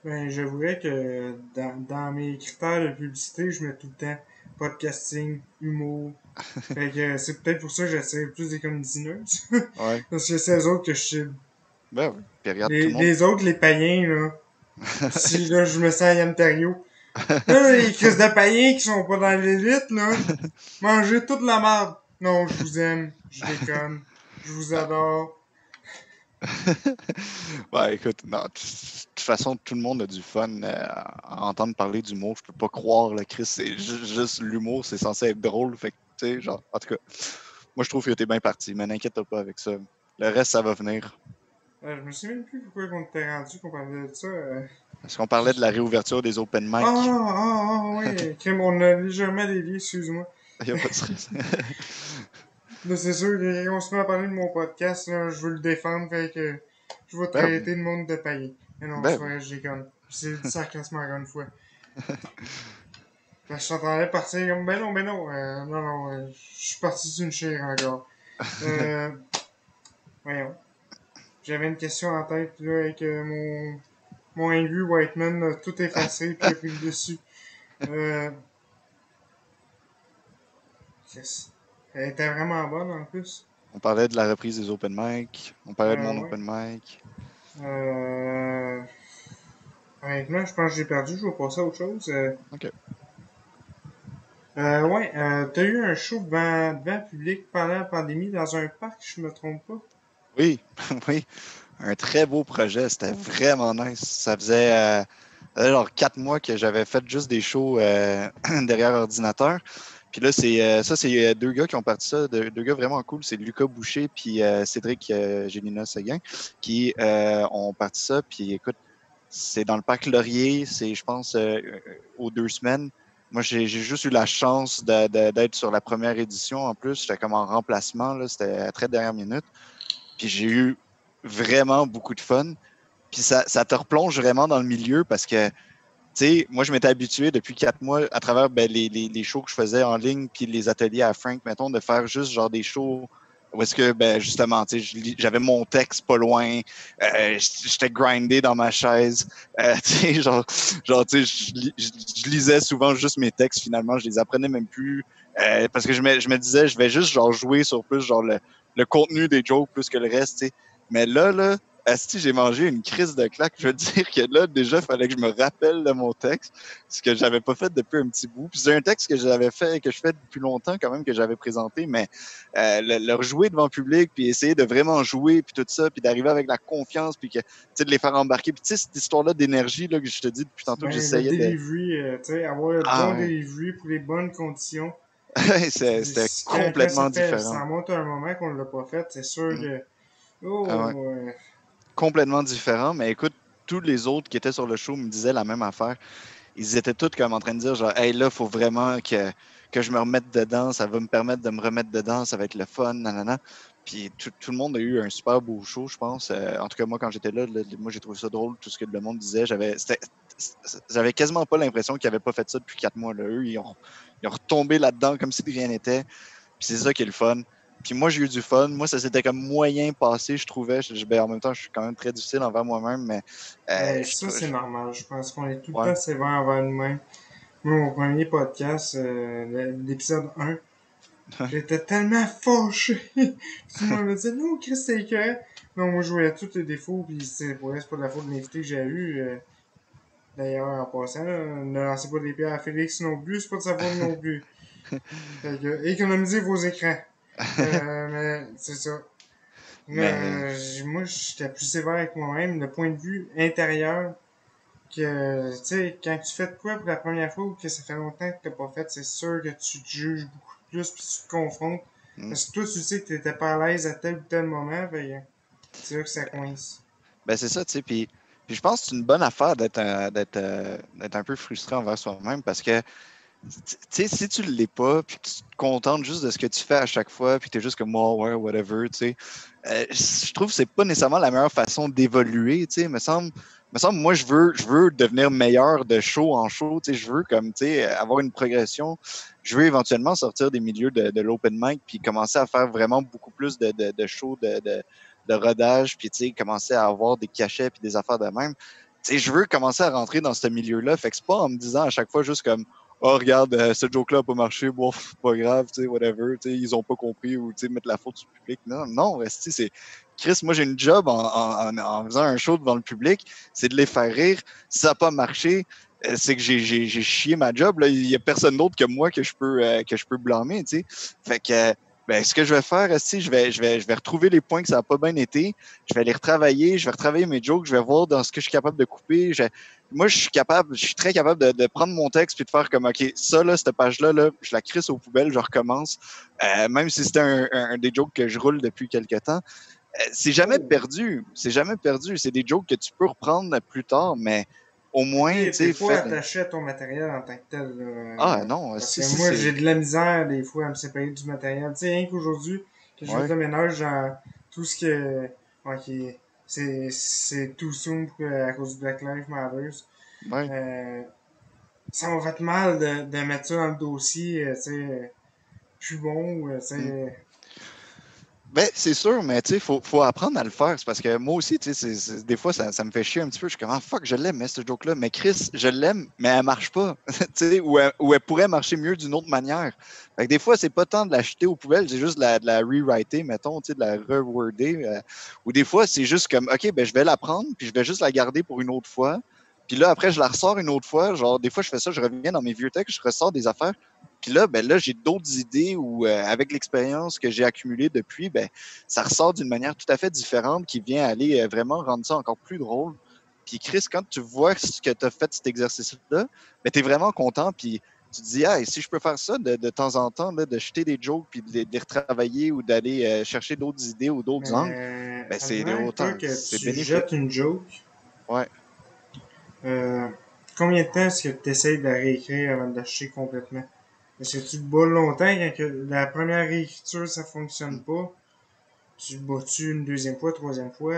Ben, j'avouerais que dans mes critères de publicité, je mets tout le temps podcasting, humour. Fait que c'est peut-être pour ça que j'essaie plus des comédie nerds. ouais. Parce que c'est eux autres que je cible. Ben oui. Puis regarde, tout le monde. Les autres, les païens, là. Si là, je me sens à Yantario. Là, les crises de païens qui sont pas dans l'élite, là. Mangez toute la merde. Non, je vous aime. Je déconne. Je vous adore. Ouais, écoute, non, de toute façon, tout le monde a du fun à entendre parler d'humour. Je peux pas croire, le Chris, c'est juste l'humour, c'est censé être drôle. Fait que, tu sais, genre, en tout cas, moi, je trouve que t'es bien parti, mais n'inquiète pas avec ça. Le reste, ça va venir. Je me souviens même plus pourquoi on était rendu qu'on parlait de ça. Est-ce qu'on parlait de la réouverture des open mic? Oui, crime, on a légèrement dévié, excuse-moi. Il n'y a pas de stress. Là, c'est sûr que quand on se met à parler de mon podcast, là, je veux le défendre, fait que je vais Ben oui. traiter le monde de païen. Mais non, c'est Ben oui. vrai, j'ai comme. C'est du sarcasme encore une fois. Je t'entendais partir comme, ben non, non, non, je suis parti sur une chire encore. Euh, Voyons. J'avais une question en tête, là, avec mon Angry Whiteman a tout effacé puis il a pris le dessus. Euh, yes. Elle était vraiment bonne en plus. On parlait de la reprise des open mic. On parlait de mon Ouais. open mic. Euh, Honnêtement, je pense que j'ai perdu. Je vais passer à autre chose. OK. Ouais, t'as eu un show devant public pendant la pandémie dans un parc, je me trompe pas. Oui, oui. Un très beau projet. C'était vraiment nice. Ça faisait genre 4 mois que j'avais fait juste des shows derrière ordinateur. Puis là, c'est deux gars qui ont parti ça, deux gars vraiment cool. C'est Lucas Boucher puis Cédric Gélina Seguin qui ont parti ça. Puis écoute, c'est dans le parc Laurier. C'est, je pense, aux 2 semaines. Moi, j'ai juste eu la chance d'être sur la première édition. En plus, j'étais comme en remplacement. Là, c'était à très dernière minute. Puis j'ai eu vraiment beaucoup de fun. Puis ça te replonge vraiment dans le milieu parce que, tu sais, moi, je m'étais habitué depuis 4 mois à travers les shows que je faisais en ligne puis les ateliers à Frank, mettons, de faire juste genre des shows où est-ce que, ben, justement, tu sais, j'avais mon texte pas loin, j'étais grindé dans ma chaise, tu sais, tu sais, je lisais souvent juste mes textes, finalement, je les apprenais même plus, parce que je me disais, je vais juste, genre, jouer sur plus, genre, le contenu des jokes plus que le reste, tu sais. Mais là, asti, j'ai mangé une crise de claque. Je veux dire que là, déjà, il fallait que je me rappelle de mon texte, ce que j'avais pas fait depuis un petit bout. Puis c'est un texte que j'avais fait, que je fais depuis longtemps quand même, que j'avais présenté, mais le rejouer devant le public, puis essayer de vraiment jouer, puis tout ça, puis d'arriver avec la confiance, puis que, tu sais, de les faire embarquer. Puis tu sais, cette histoire-là d'énergie, là, que je te dis depuis tantôt que Ben, le j'essayais de... delivery, tu sais, avoir le Ah bon ouais. delivery pour les bonnes conditions. C'était Quand complètement différent. ça monte un moment qu'on l'a pas fait, c'est sûr Mm. que. Ah ouais. Oh, Complètement différent, mais écoute, tous les autres qui étaient sur le show me disaient la même affaire. Ils étaient tous comme en train de dire genre hey là, faut vraiment que je me remette dedans, ça va me permettre de me remettre dedans, ça va être le fun, nanana. Puis tout le monde a eu un super beau show, je pense. En tout cas, moi, quand j'étais là, moi j'ai trouvé ça drôle, tout ce que le monde disait. J'avais quasiment pas l'impression qu'ils n'avaient pas fait ça depuis 4 mois. Là. Eux, ils ont retombé là-dedans comme si de rien n'était. Puis c'est ça qui est le fun. Puis moi, j'ai eu du fun. Moi, ça s'était comme moyen passé, je trouvais. Ben, en même temps, je suis quand même très difficile envers moi-même, mais ben, je ça, c'est normal. Je pense qu'on est tout le ouais. temps sévère envers nous-mêmes. Moi, mon premier podcast, l'épisode 1, j'étais tellement fâché. Tout le monde me disait, non, Chris, c'est écœurant. Non, moi, je voyais tous les défauts, puis c'est pas de la faute de l'invité que j'ai eu. D'ailleurs, en passant, là, ne lancez pas des pierres à Félix non plus, c'est pas de sa faute non plus. Fait que, économisez vos écrans. Mais c'est ça. Mais Moi, j'étais plus sévère avec moi-même, le point de vue intérieur, que, tu sais, quand tu fais de quoi pour la première fois ou que ça fait longtemps que t'as pas fait, c'est sûr que tu te juges beaucoup plus puis tu te confrontes. hmm. Parce que toi, tu sais que t'étais pas à l'aise à tel ou tel moment, fait c'est là que ça coince. Ben, c'est ça, tu sais. Puis je pense que c'est une bonne affaire d'être un peu frustré envers soi-même parce que, tu sais, si tu ne l'es pas, puis que tu te contentes juste de ce que tu fais à chaque fois, puis que tu es juste comme moi, ouais, whatever, tu sais, je trouve que c'est pas nécessairement la meilleure façon d'évoluer, tu sais. Me semble, moi, je veux devenir meilleur de show en show, tu sais. Je veux, comme, tu sais, avoir une progression. Je veux éventuellement sortir des milieux de l'open mic, puis commencer à faire vraiment beaucoup plus de shows de rodage, puis, tu sais, commencer à avoir des cachets, puis des affaires de même. Tu sais, je veux commencer à rentrer dans ce milieu-là. Fait que c'est pas en me disant à chaque fois juste comme oh, regarde, ce joke-là n'a pas marché, bon, pas grave, tu sais, whatever, tu sais, ils ont pas compris ou, tu sais, mettre la faute sur le public. Non, non, c'est Chris, moi, j'ai une job en faisant un show devant le public, c'est de les faire rire. Si ça n'a pas marché, c'est que j'ai chié ma job, là. Il y a personne d'autre que moi que je peux blâmer, tu sais. Fait que, ben, ce que je vais faire, je vais retrouver les points que ça n'a pas bien été, je vais les retravailler, je vais retravailler mes jokes, je vais voir dans ce que je suis capable de couper, moi, je suis très capable de prendre mon texte puis de faire comme, OK, ça, là, cette page-là, là, je la crisse aux poubelles, je recommence. Même si c'était des jokes que je roule depuis quelque temps. C'est jamais Oh! perdu. C'est jamais perdu. C'est des jokes que tu peux reprendre plus tard, mais au Ok, moins, tu t'es sais, pas fais. attaché à ton matériel en tant que tel, là. Ah non, Parce si, que si, moi, c'est. j'ai de la misère des fois à me séparer du matériel. Tu sais, rien qu'aujourd'hui, que je fais Ouais, le ménage dans tout ce que. Ouais, c'est tout soon à cause du Black Lives Matter. ouais. Euh, Ça m'a fait mal de mettre ça dans le dossier, tu sais, plus bon, tu Hmm. sais. Ben, c'est sûr, mais tu sais, faut apprendre à le faire. C'est parce que moi aussi, tu sais, des fois, ça me fait chier un petit peu. Je suis comme, ah, fuck, je l'aime, mais ce joke-là. Mais Chris, je l'aime, mais elle marche pas. Tu sais, ou elle pourrait marcher mieux d'une autre manière. Fait que des fois, c'est pas tant de la jeter aux poubelles, c'est juste de la rewriter, mettons, tu sais, de la reworder. Ou des fois, c'est juste comme, OK, ben, je vais la prendre, puis je vais juste la garder pour une autre fois. Puis là, après, je la ressors une autre fois. Genre, des fois, je fais ça, je reviens dans mes vieux textes, je ressors des affaires. Puis là, ben là, j'ai d'autres idées où, avec l'expérience que j'ai accumulée depuis, ben, ça ressort d'une manière tout à fait différente qui vient aller vraiment rendre ça encore plus drôle. Puis Chris, quand tu vois ce que tu as fait cet exercice-là, ben, tu es vraiment content. Puis tu te dis, ah, et si je peux faire ça de temps en temps, là, de jeter des jokes, puis de les retravailler ou d'aller chercher d'autres idées ou d'autres angles, Mais ben, c'est advenant toi autant, que c'est tu bénéfique. jettes une joke, Ouais. euh, combien de temps est-ce que tu essayes de la réécrire avant de l'acheter complètement? Est-ce que tu te bats longtemps quand que la première réécriture ça fonctionne pas? Tu te bats-tu une deuxième fois, troisième fois?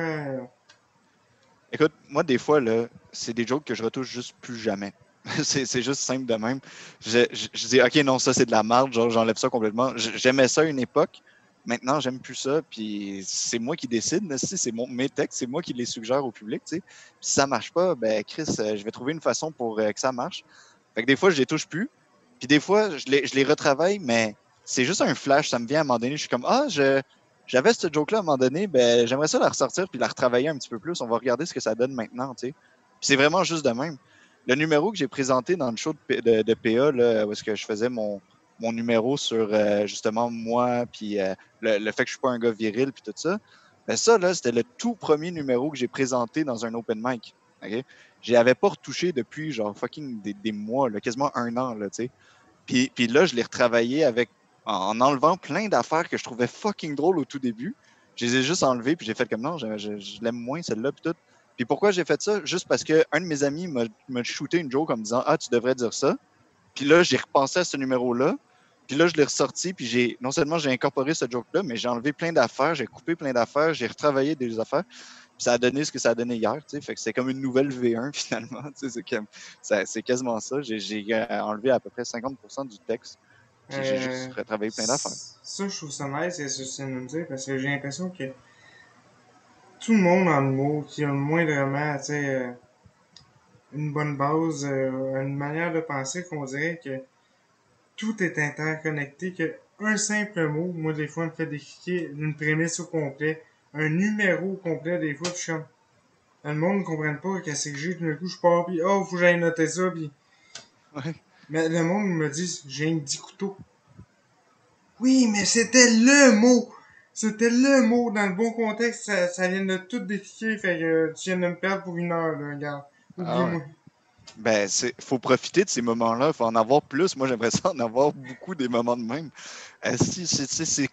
Écoute, moi, des fois, là, c'est des jokes que je retouche juste plus jamais. C'est juste simple de même. Je dis, OK, non, ça, c'est de la merde, genre, j'enlève ça complètement. J'aimais ça à une époque. Maintenant, j'aime plus ça. Puis c'est moi qui décide. Là, si c'est mes textes, c'est moi qui les suggère au public. Tu sais. Puis si ça marche pas, ben, Chris, je vais trouver une façon pour que ça marche. Fait que des fois, je les touche plus. Puis des fois, je les retravaille, mais c'est juste un flash. Ça me vient à un moment donné. Je suis comme, ah, j'avais ce joke-là à un moment donné. Ben, j'aimerais ça la ressortir puis la retravailler un petit peu plus. On va regarder ce que ça donne maintenant. Tu sais. Puis c'est vraiment juste de même. Le numéro que j'ai présenté dans le show de PA, là, où est-ce que je faisais mon numéro sur justement moi, puis le fait que je suis pas un gars viril, puis tout ça, ben ça, là, c'était le tout premier numéro que j'ai présenté dans un open mic. OK? Je l'avais pas retouché depuis genre fucking des mois, là, quasiment un an, là, tu sais. Puis là, je l'ai retravaillé en enlevant plein d'affaires que je trouvais fucking drôles au tout début. Je les ai juste enlevées, puis j'ai fait comme non, je l'aime moins celle-là, puis tout. Puis pourquoi j'ai fait ça? Juste parce qu'un de mes amis m'a shooté une joke en me disant, ah, tu devrais dire ça. Puis là, j'ai repensé à ce numéro-là. Puis là, je l'ai ressorti, puis non seulement j'ai incorporé ce joke-là, mais j'ai enlevé plein d'affaires, j'ai coupé plein d'affaires, j'ai retravaillé des affaires. Puis ça a donné ce que ça a donné hier, tu sais. Fait que c'est comme une nouvelle V1 finalement. Tu sais, c'est quasiment ça. J'ai enlevé à peu près 50% du texte, puis j'ai juste Euh, retravaillé plein d'affaires. Ça, je trouve ça nice et c'est de me dire parce que j'ai l'impression que tout le monde en humour qui a le moindrement, tu sais, une bonne base, une manière de penser qu'on dirait que tout est interconnecté, que un simple mot, moi des fois, me fait décrier une prémisse au complet, un numéro au complet, des fois, puis je suis comme, le monde ne comprenne pas qu'est-ce que j'ai, tout d'un coup, je pars, puis oh, faut que j'aille noter ça, puis Ouais. mais le monde me dit, j'ai un 10 couteaux. Oui, mais c'était le mot! C'était le mot dans le bon contexte, ça vient de tout décrier, fait que tu viens de me perdre pour une heure, là, regarde. Ah ouais. Oublie-moi. Ben, faut profiter de ces moments-là. Faut en avoir plus. Moi, j'aimerais ça en avoir beaucoup des moments de même. Si,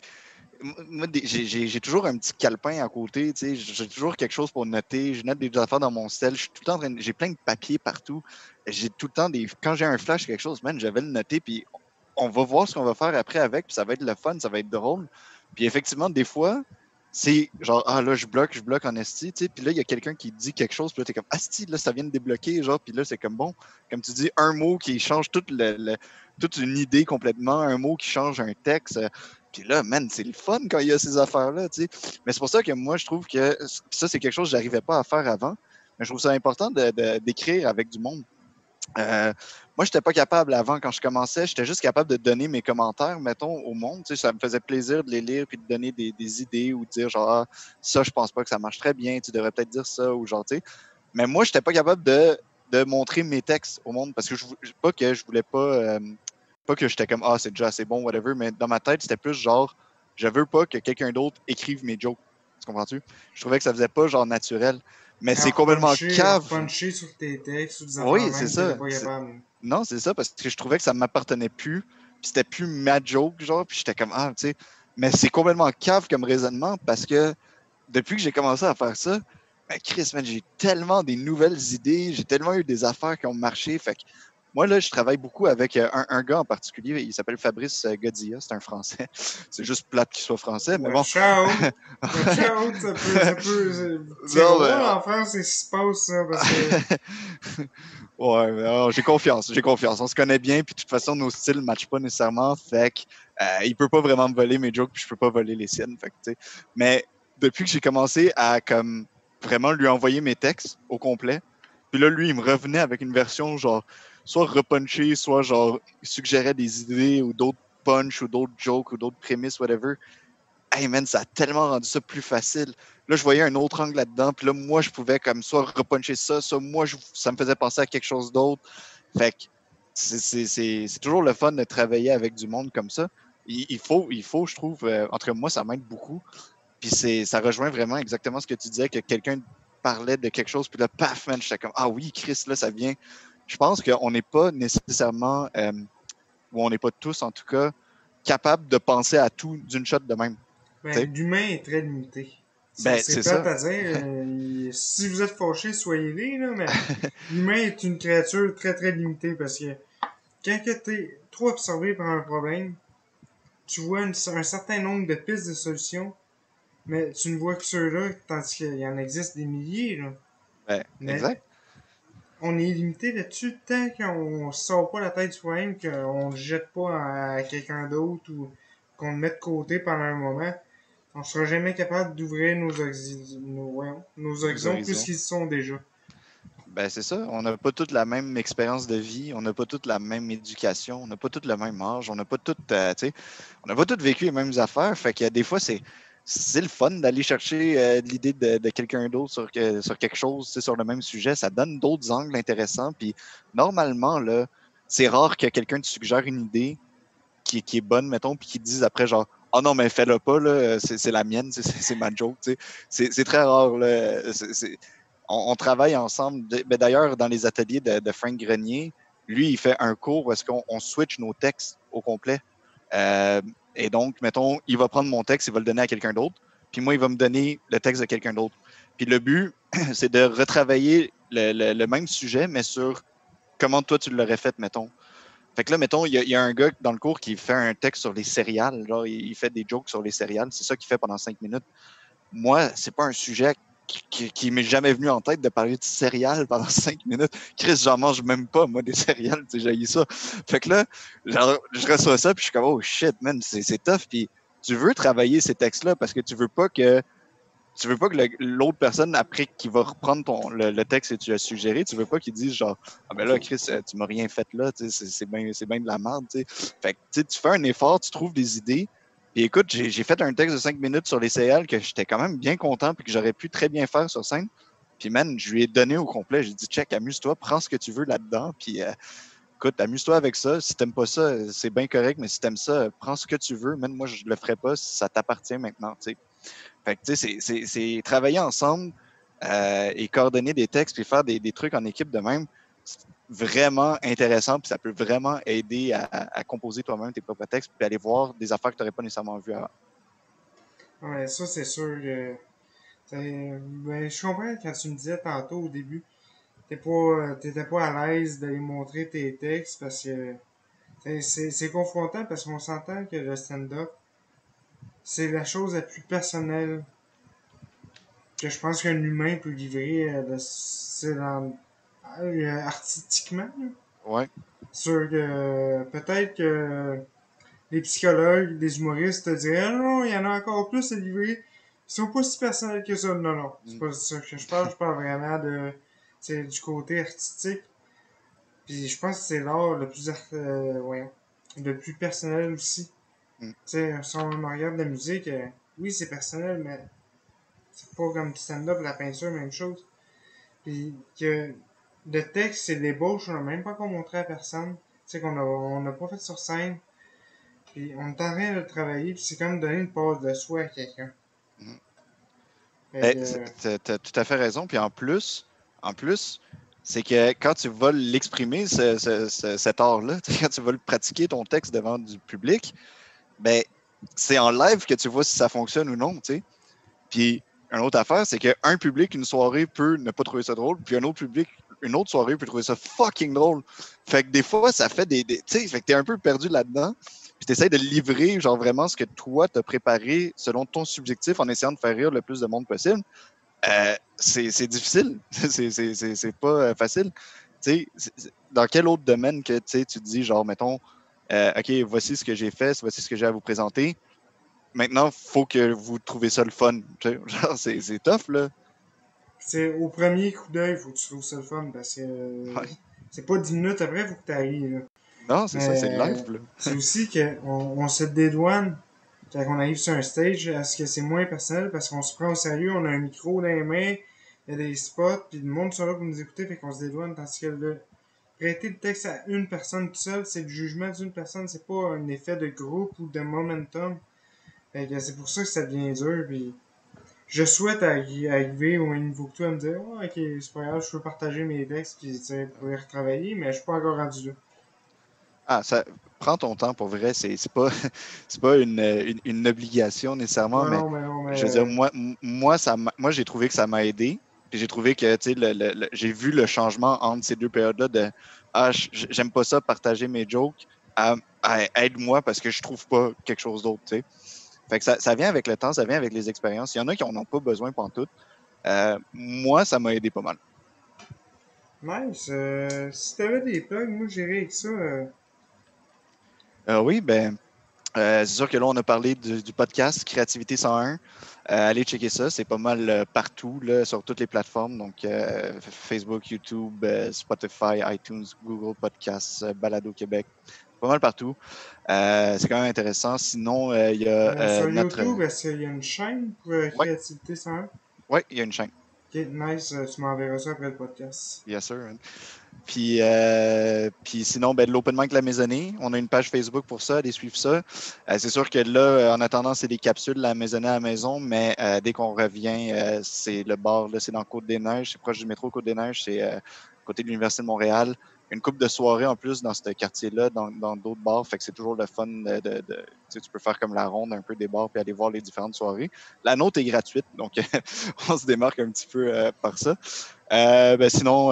moi, j'ai toujours un petit calepin à côté, tu sais, j'ai toujours quelque chose pour noter. Je note des affaires dans mon sel. Je suis tout le temps j'ai plein de papiers partout. J'ai tout le temps quand j'ai un flash quelque chose, man, je vais le noter, puis on va voir ce qu'on va faire après avec, puis ça va être le fun, ça va être drôle. Puis effectivement, des fois, c'est genre, ah là, je bloque en esti, tu sais, puis là, il y a quelqu'un qui dit quelque chose, puis là, t'es comme, asti, là, ça vient de débloquer, genre, puis là, c'est comme bon, comme tu dis, un mot qui change toute une idée complètement, un mot qui change un texte. Puis là, man, c'est le fun quand il y a ces affaires-là, tu sais. Mais c'est pour ça que moi, je trouve que ça, c'est quelque chose que je n'arrivais pas à faire avant. Mais je trouve ça important d'écrire avec du monde. Moi, je n'étais pas capable avant, quand je commençais, j'étais juste capable de donner mes commentaires, mettons, au monde. Tu sais, ça me faisait plaisir de les lire puis de donner des idées ou de dire genre, ah, ça, je pense pas que ça marche très bien, tu devrais peut-être dire ça ou genre, tu sais. Mais moi, je n'étais pas capable de montrer mes textes au monde parce que pas que je voulais pas que j'étais comme, ah, c'est déjà assez bon, whatever, mais dans ma tête, c'était plus genre, je veux pas que quelqu'un d'autre écrive mes jokes. Tu comprends-tu? Je trouvais que ça faisait pas genre naturel. Mais c'est complètement cave. Repuncher sur tes textes ou des affaires Oui, c'est même, t'étais ça. pas capable. Non, c'est ça, parce que je trouvais que ça ne m'appartenait plus. Puis c'était plus ma joke, genre. Puis j'étais comme, ah, tu sais. Mais c'est complètement cave comme raisonnement parce que depuis que j'ai commencé à faire ça, ben Chris, man, j'ai tellement des nouvelles idées, j'ai tellement eu des affaires qui ont marché. Fait que moi, là, je travaille beaucoup avec un gars en particulier. Il s'appelle Fabrice Godilla, c'est un Français. C'est juste plate qu'il soit français, mais bon. Watch out! Watch out! C'est Non, mais. rare en France, ce qui se passe, ça, parce que. Ouais, mais, j'ai confiance, j'ai confiance. On se connaît bien, puis de toute façon, nos styles ne matchent pas nécessairement. Fait que, il peut pas vraiment me voler mes jokes, puis je peux pas voler les siennes. Fait que, tu sais. Mais depuis que j'ai commencé à comme vraiment lui envoyer mes textes au complet, puis là, lui, il me revenait avec une version genre soit repunchée, soit genre il suggérait des idées ou d'autres punch ou d'autres jokes ou d'autres prémices, whatever. Hey man, ça a tellement rendu ça plus facile. Là, je voyais un autre angle là-dedans, puis là, moi, je pouvais comme soit repuncher ça, soit moi, ça me faisait penser à quelque chose d'autre. Fait que c'est toujours le fun de travailler avec du monde comme ça. Il faut je trouve, entre moi, ça m'aide beaucoup. Puis ça rejoint vraiment exactement ce que tu disais, que quelqu'un parlait de quelque chose, puis là, paf, man, j'étais comme, ah oui, Chris, là, ça vient. Je pense qu'on n'est pas nécessairement, ou on n'est pas tous, en tout cas, capables de penser à tout d'une shot de même. Ben, T'sais? l'humain est très limité. Ben, C'est c'est plate ça. à dire. Si vous êtes fâché, soyez-les, là, mais l'humain est une créature très très limitée parce que quand t'es trop absorbé par un problème, tu vois un certain nombre de pistes de solutions, mais tu ne vois que ceux-là, tandis qu'il y en existe des milliers, là. Ben, Mais exact. on est limité là-dessus tant qu'on sort pas la tête du problème, qu'on le jette pas à quelqu'un d'autre ou qu'on le met de côté pendant un moment. On sera jamais capable d'ouvrir nos Nos horizons plus horizons. qu'ils sont déjà. Ben, c'est ça. On n'a pas toute la même expérience de vie, on n'a pas toute la même éducation, on n'a pas tout le même âge, on n'a pas tout, tu sais, on n'a pas tout vécu les mêmes affaires. Fait que des fois, c'est le fun d'aller chercher l'idée de quelqu'un d'autre sur quelque chose, tu sais, sur le même sujet. Ça donne d'autres angles intéressants. Puis normalement, là, c'est rare que quelqu'un te suggère une idée qui est bonne, mettons, puis qui te dise après, genre, oh non, mais fais-le pas, là, c'est la mienne, c'est ma joke, tu sais. C'est très rare, là. On travaille ensemble. Ben, d'ailleurs, dans les ateliers de Frank Grenier, lui, il fait un cours où est-ce qu'on switch nos textes au complet. Euh, et donc, mettons, il va prendre mon texte, il va le donner à quelqu'un d'autre, puis moi, il va me donner le texte de quelqu'un d'autre. Puis le but, c'est de retravailler le même sujet, mais sur comment toi, tu l'aurais fait, mettons. Fait que là, mettons, il y a un gars dans le cours qui fait un texte sur les céréales. Genre, il fait des jokes sur les céréales. C'est ça qu'il fait pendant 5 minutes. Moi, c'est pas un sujet qui m'est jamais venu en tête de parler de céréales pendant 5 minutes. Chris, j'en mange même pas, moi, des céréales. Tu sais, j'haïs ça. Fait que là, genre, je reçois ça, puis je suis comme, oh shit, man, c'est tough. Puis tu veux travailler ces textes-là parce que tu veux pas que l'autre personne, après, qui va reprendre le texte que tu as suggéré, tu veux pas qu'il dise genre, ah ben là, Chris, tu m'as rien fait là, c'est bien de la merde, tu sais. Fait que tu fais un effort, tu trouves des idées. Puis écoute, j'ai fait un texte de 5 minutes sur les CL que j'étais quand même bien content puis que j'aurais pu très bien faire sur scène. Puis man, je lui ai donné au complet. J'ai dit, check, amuse-toi, prends ce que tu veux là-dedans. Puis écoute, amuse-toi avec ça. Si t'aimes pas ça, c'est bien correct, mais si t'aimes ça, prends ce que tu veux. Même moi, je le ferai pas, ça t'appartient maintenant, tu sais. Fait que, tu sais, c'est travailler ensemble et coordonner des textes puis faire des trucs en équipe de même. C'est vraiment intéressant puis ça peut vraiment aider à composer toi-même tes propres textes puis aller voir des affaires que tu n'aurais pas nécessairement vues avant. Ouais, ça c'est sûr que. Ben, je comprends quand tu me disais tantôt au début, t'étais pas à l'aise d'aller montrer tes textes parce que c'est confrontant parce qu'on s'entend que le stand-up, c'est la chose la plus personnelle que je pense qu'un humain peut livrer artistiquement. Là. Ouais, Sûr que peut-être que les psychologues, les humoristes te diraient ah non, il y en a encore plus à livrer. Ils sont pas si personnels que ça. Non, non. C'est pas ça que je parle vraiment du côté artistique. Puis je pense que c'est l'art le plus personnel aussi. Tu sais, si on regarde la musique, oui, c'est personnel, mais c'est pas comme du stand-up, la peinture, même chose. Puis que le texte, c'est l'ébauche, on n'a même pas encore montré à personne. Tu sais, on n'a pas fait sur scène. Puis on est en train de le travailler, puis c'est comme donner une passe de soi à quelqu'un. Fait ben, que, tu as tout à fait raison. Puis en plus, c'est que quand tu vas l'exprimer, cet art-là, quand tu vas le pratiquer, ton texte devant du public, ben, c'est en live que tu vois si ça fonctionne ou non, tu sais. Puis une autre affaire, c'est qu'un public, une soirée, peut ne pas trouver ça drôle, puis un autre public, une autre soirée, peut trouver ça fucking drôle. Fait que des fois, ça fait tu sais, fait que t'es un peu perdu là-dedans, puis t'essayes de livrer, genre, vraiment ce que toi, t'as préparé selon ton subjectif en essayant de faire rire le plus de monde possible. C'est difficile. C'est pas facile. Tu sais, dans quel autre domaine que tu te dis, genre, mettons, OK, voici ce que j'ai fait, voici ce que j'ai à vous présenter. Maintenant, il faut que vous trouviez ça le fun. Genre, c'est tough, là. C'est au premier coup d'œil, faut que tu trouves ça le fun parce que Ouais. c'est pas 10 minutes après, faut que t'arrives, là. Non, c'est ça, c'est Mais live, là. c'est aussi qu'on se dédouane quand on arrive sur un stage à ce que c'est moins personnel parce qu'on se prend au sérieux, on a un micro dans les mains, il y a des spots, puis le monde sont là pour nous écouter, fait qu'on se dédouane. Tandis que le prêter le texte à une personne toute seule, c'est le jugement d'une personne, c'est pas un effet de groupe ou de momentum. Fait que c'est pour ça que ça devient dur, puis je souhaite arriver au même niveau que toi, à me dire, oh, ok, c'est pas grave, je peux partager mes textes, puis tu sais, pour les retravailler, mais je suis pas encore rendu là. Ah, ça, prends ton temps pour vrai. C'est pas, c'est pas une obligation nécessairement, Ouais, mais non, je veux dire, mais moi j'ai trouvé que ça m'a aidé. Puis j'ai trouvé que, tu sais, j'ai vu le changement entre ces deux périodes-là de ah, j'aime pas ça, partager mes jokes, à aide-moi parce que je trouve pas quelque chose d'autre, tu sais. Fait que ça vient avec le temps, ça vient avec les expériences. Il y en a qui en ont pas besoin pantoute. Moi, ça m'a aidé pas mal. nice. Si t'avais des plugs, moi j'irais avec ça. Oui, ben, c'est sûr que là, on a parlé du podcast Créativité 101. Allez checker ça, c'est pas mal partout, là, sur toutes les plateformes. Donc, Facebook, YouTube, Spotify, iTunes, Google Podcasts, Balado Québec, pas mal partout. C'est quand même intéressant. Sinon, il y a Sur notre. YouTube, est-ce qu'il y a une chaîne pour Oui, Créativité 101? ouais, il y a une chaîne. Ok, nice, tu m'enverras ça après le podcast. Yes, sir. Hein. Puis sinon, ben, l'Open Mic La Maisonnée, on a une page Facebook pour ça, allez suivre ça. C'est sûr que là, en attendant, c'est des capsules La Maisonnée à la maison, mais dès qu'on revient, c'est le bar, là, c'est dans Côte-des-Neiges, c'est proche du métro Côte-des-Neiges, c'est côté de l'Université de Montréal. Une couple de soirées en plus dans ce quartier-là, dans d'autres bars, fait que c'est toujours le fun tu peux faire comme la ronde un peu des bars puis aller voir les différentes soirées. La nôtre est gratuite, donc on se démarque un petit peu par ça. Ben sinon,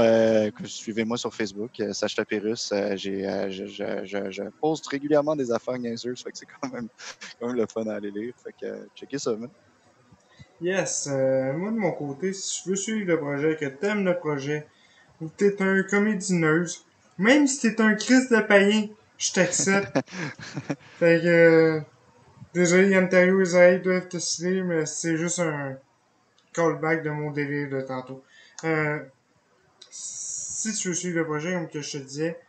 suivez-moi sur Facebook, Sache Tapirus. Je poste régulièrement des affaires niaiseuses, fait que c'est quand même le fun à aller lire. Fait que checkez ça, man. Yes, moi de mon côté, si tu veux suivre le projet, que t'aimes le projet, ou que t'es un comédineuse, même si t'es un Christ de païen, je t'accepte. Fait que, désolé Yann Terriot, les oreilles doivent te citer, mais c'est juste un callback de mon délire de tantôt. Si tu veux suivre le projet, comme que je te disais,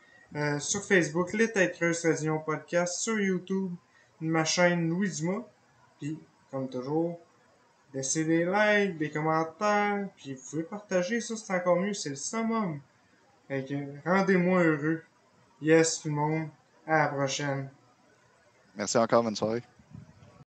sur Facebook, Les Têtes Creuses Tradition Podcast, sur YouTube, ma chaîne Louis Dumas, puis, comme toujours, laissez des likes, des commentaires, puis vous pouvez partager, ça c'est encore mieux, c'est le summum. Fait que, rendez-moi heureux. Yes, tout le monde. À la prochaine. Merci encore, bonne soirée.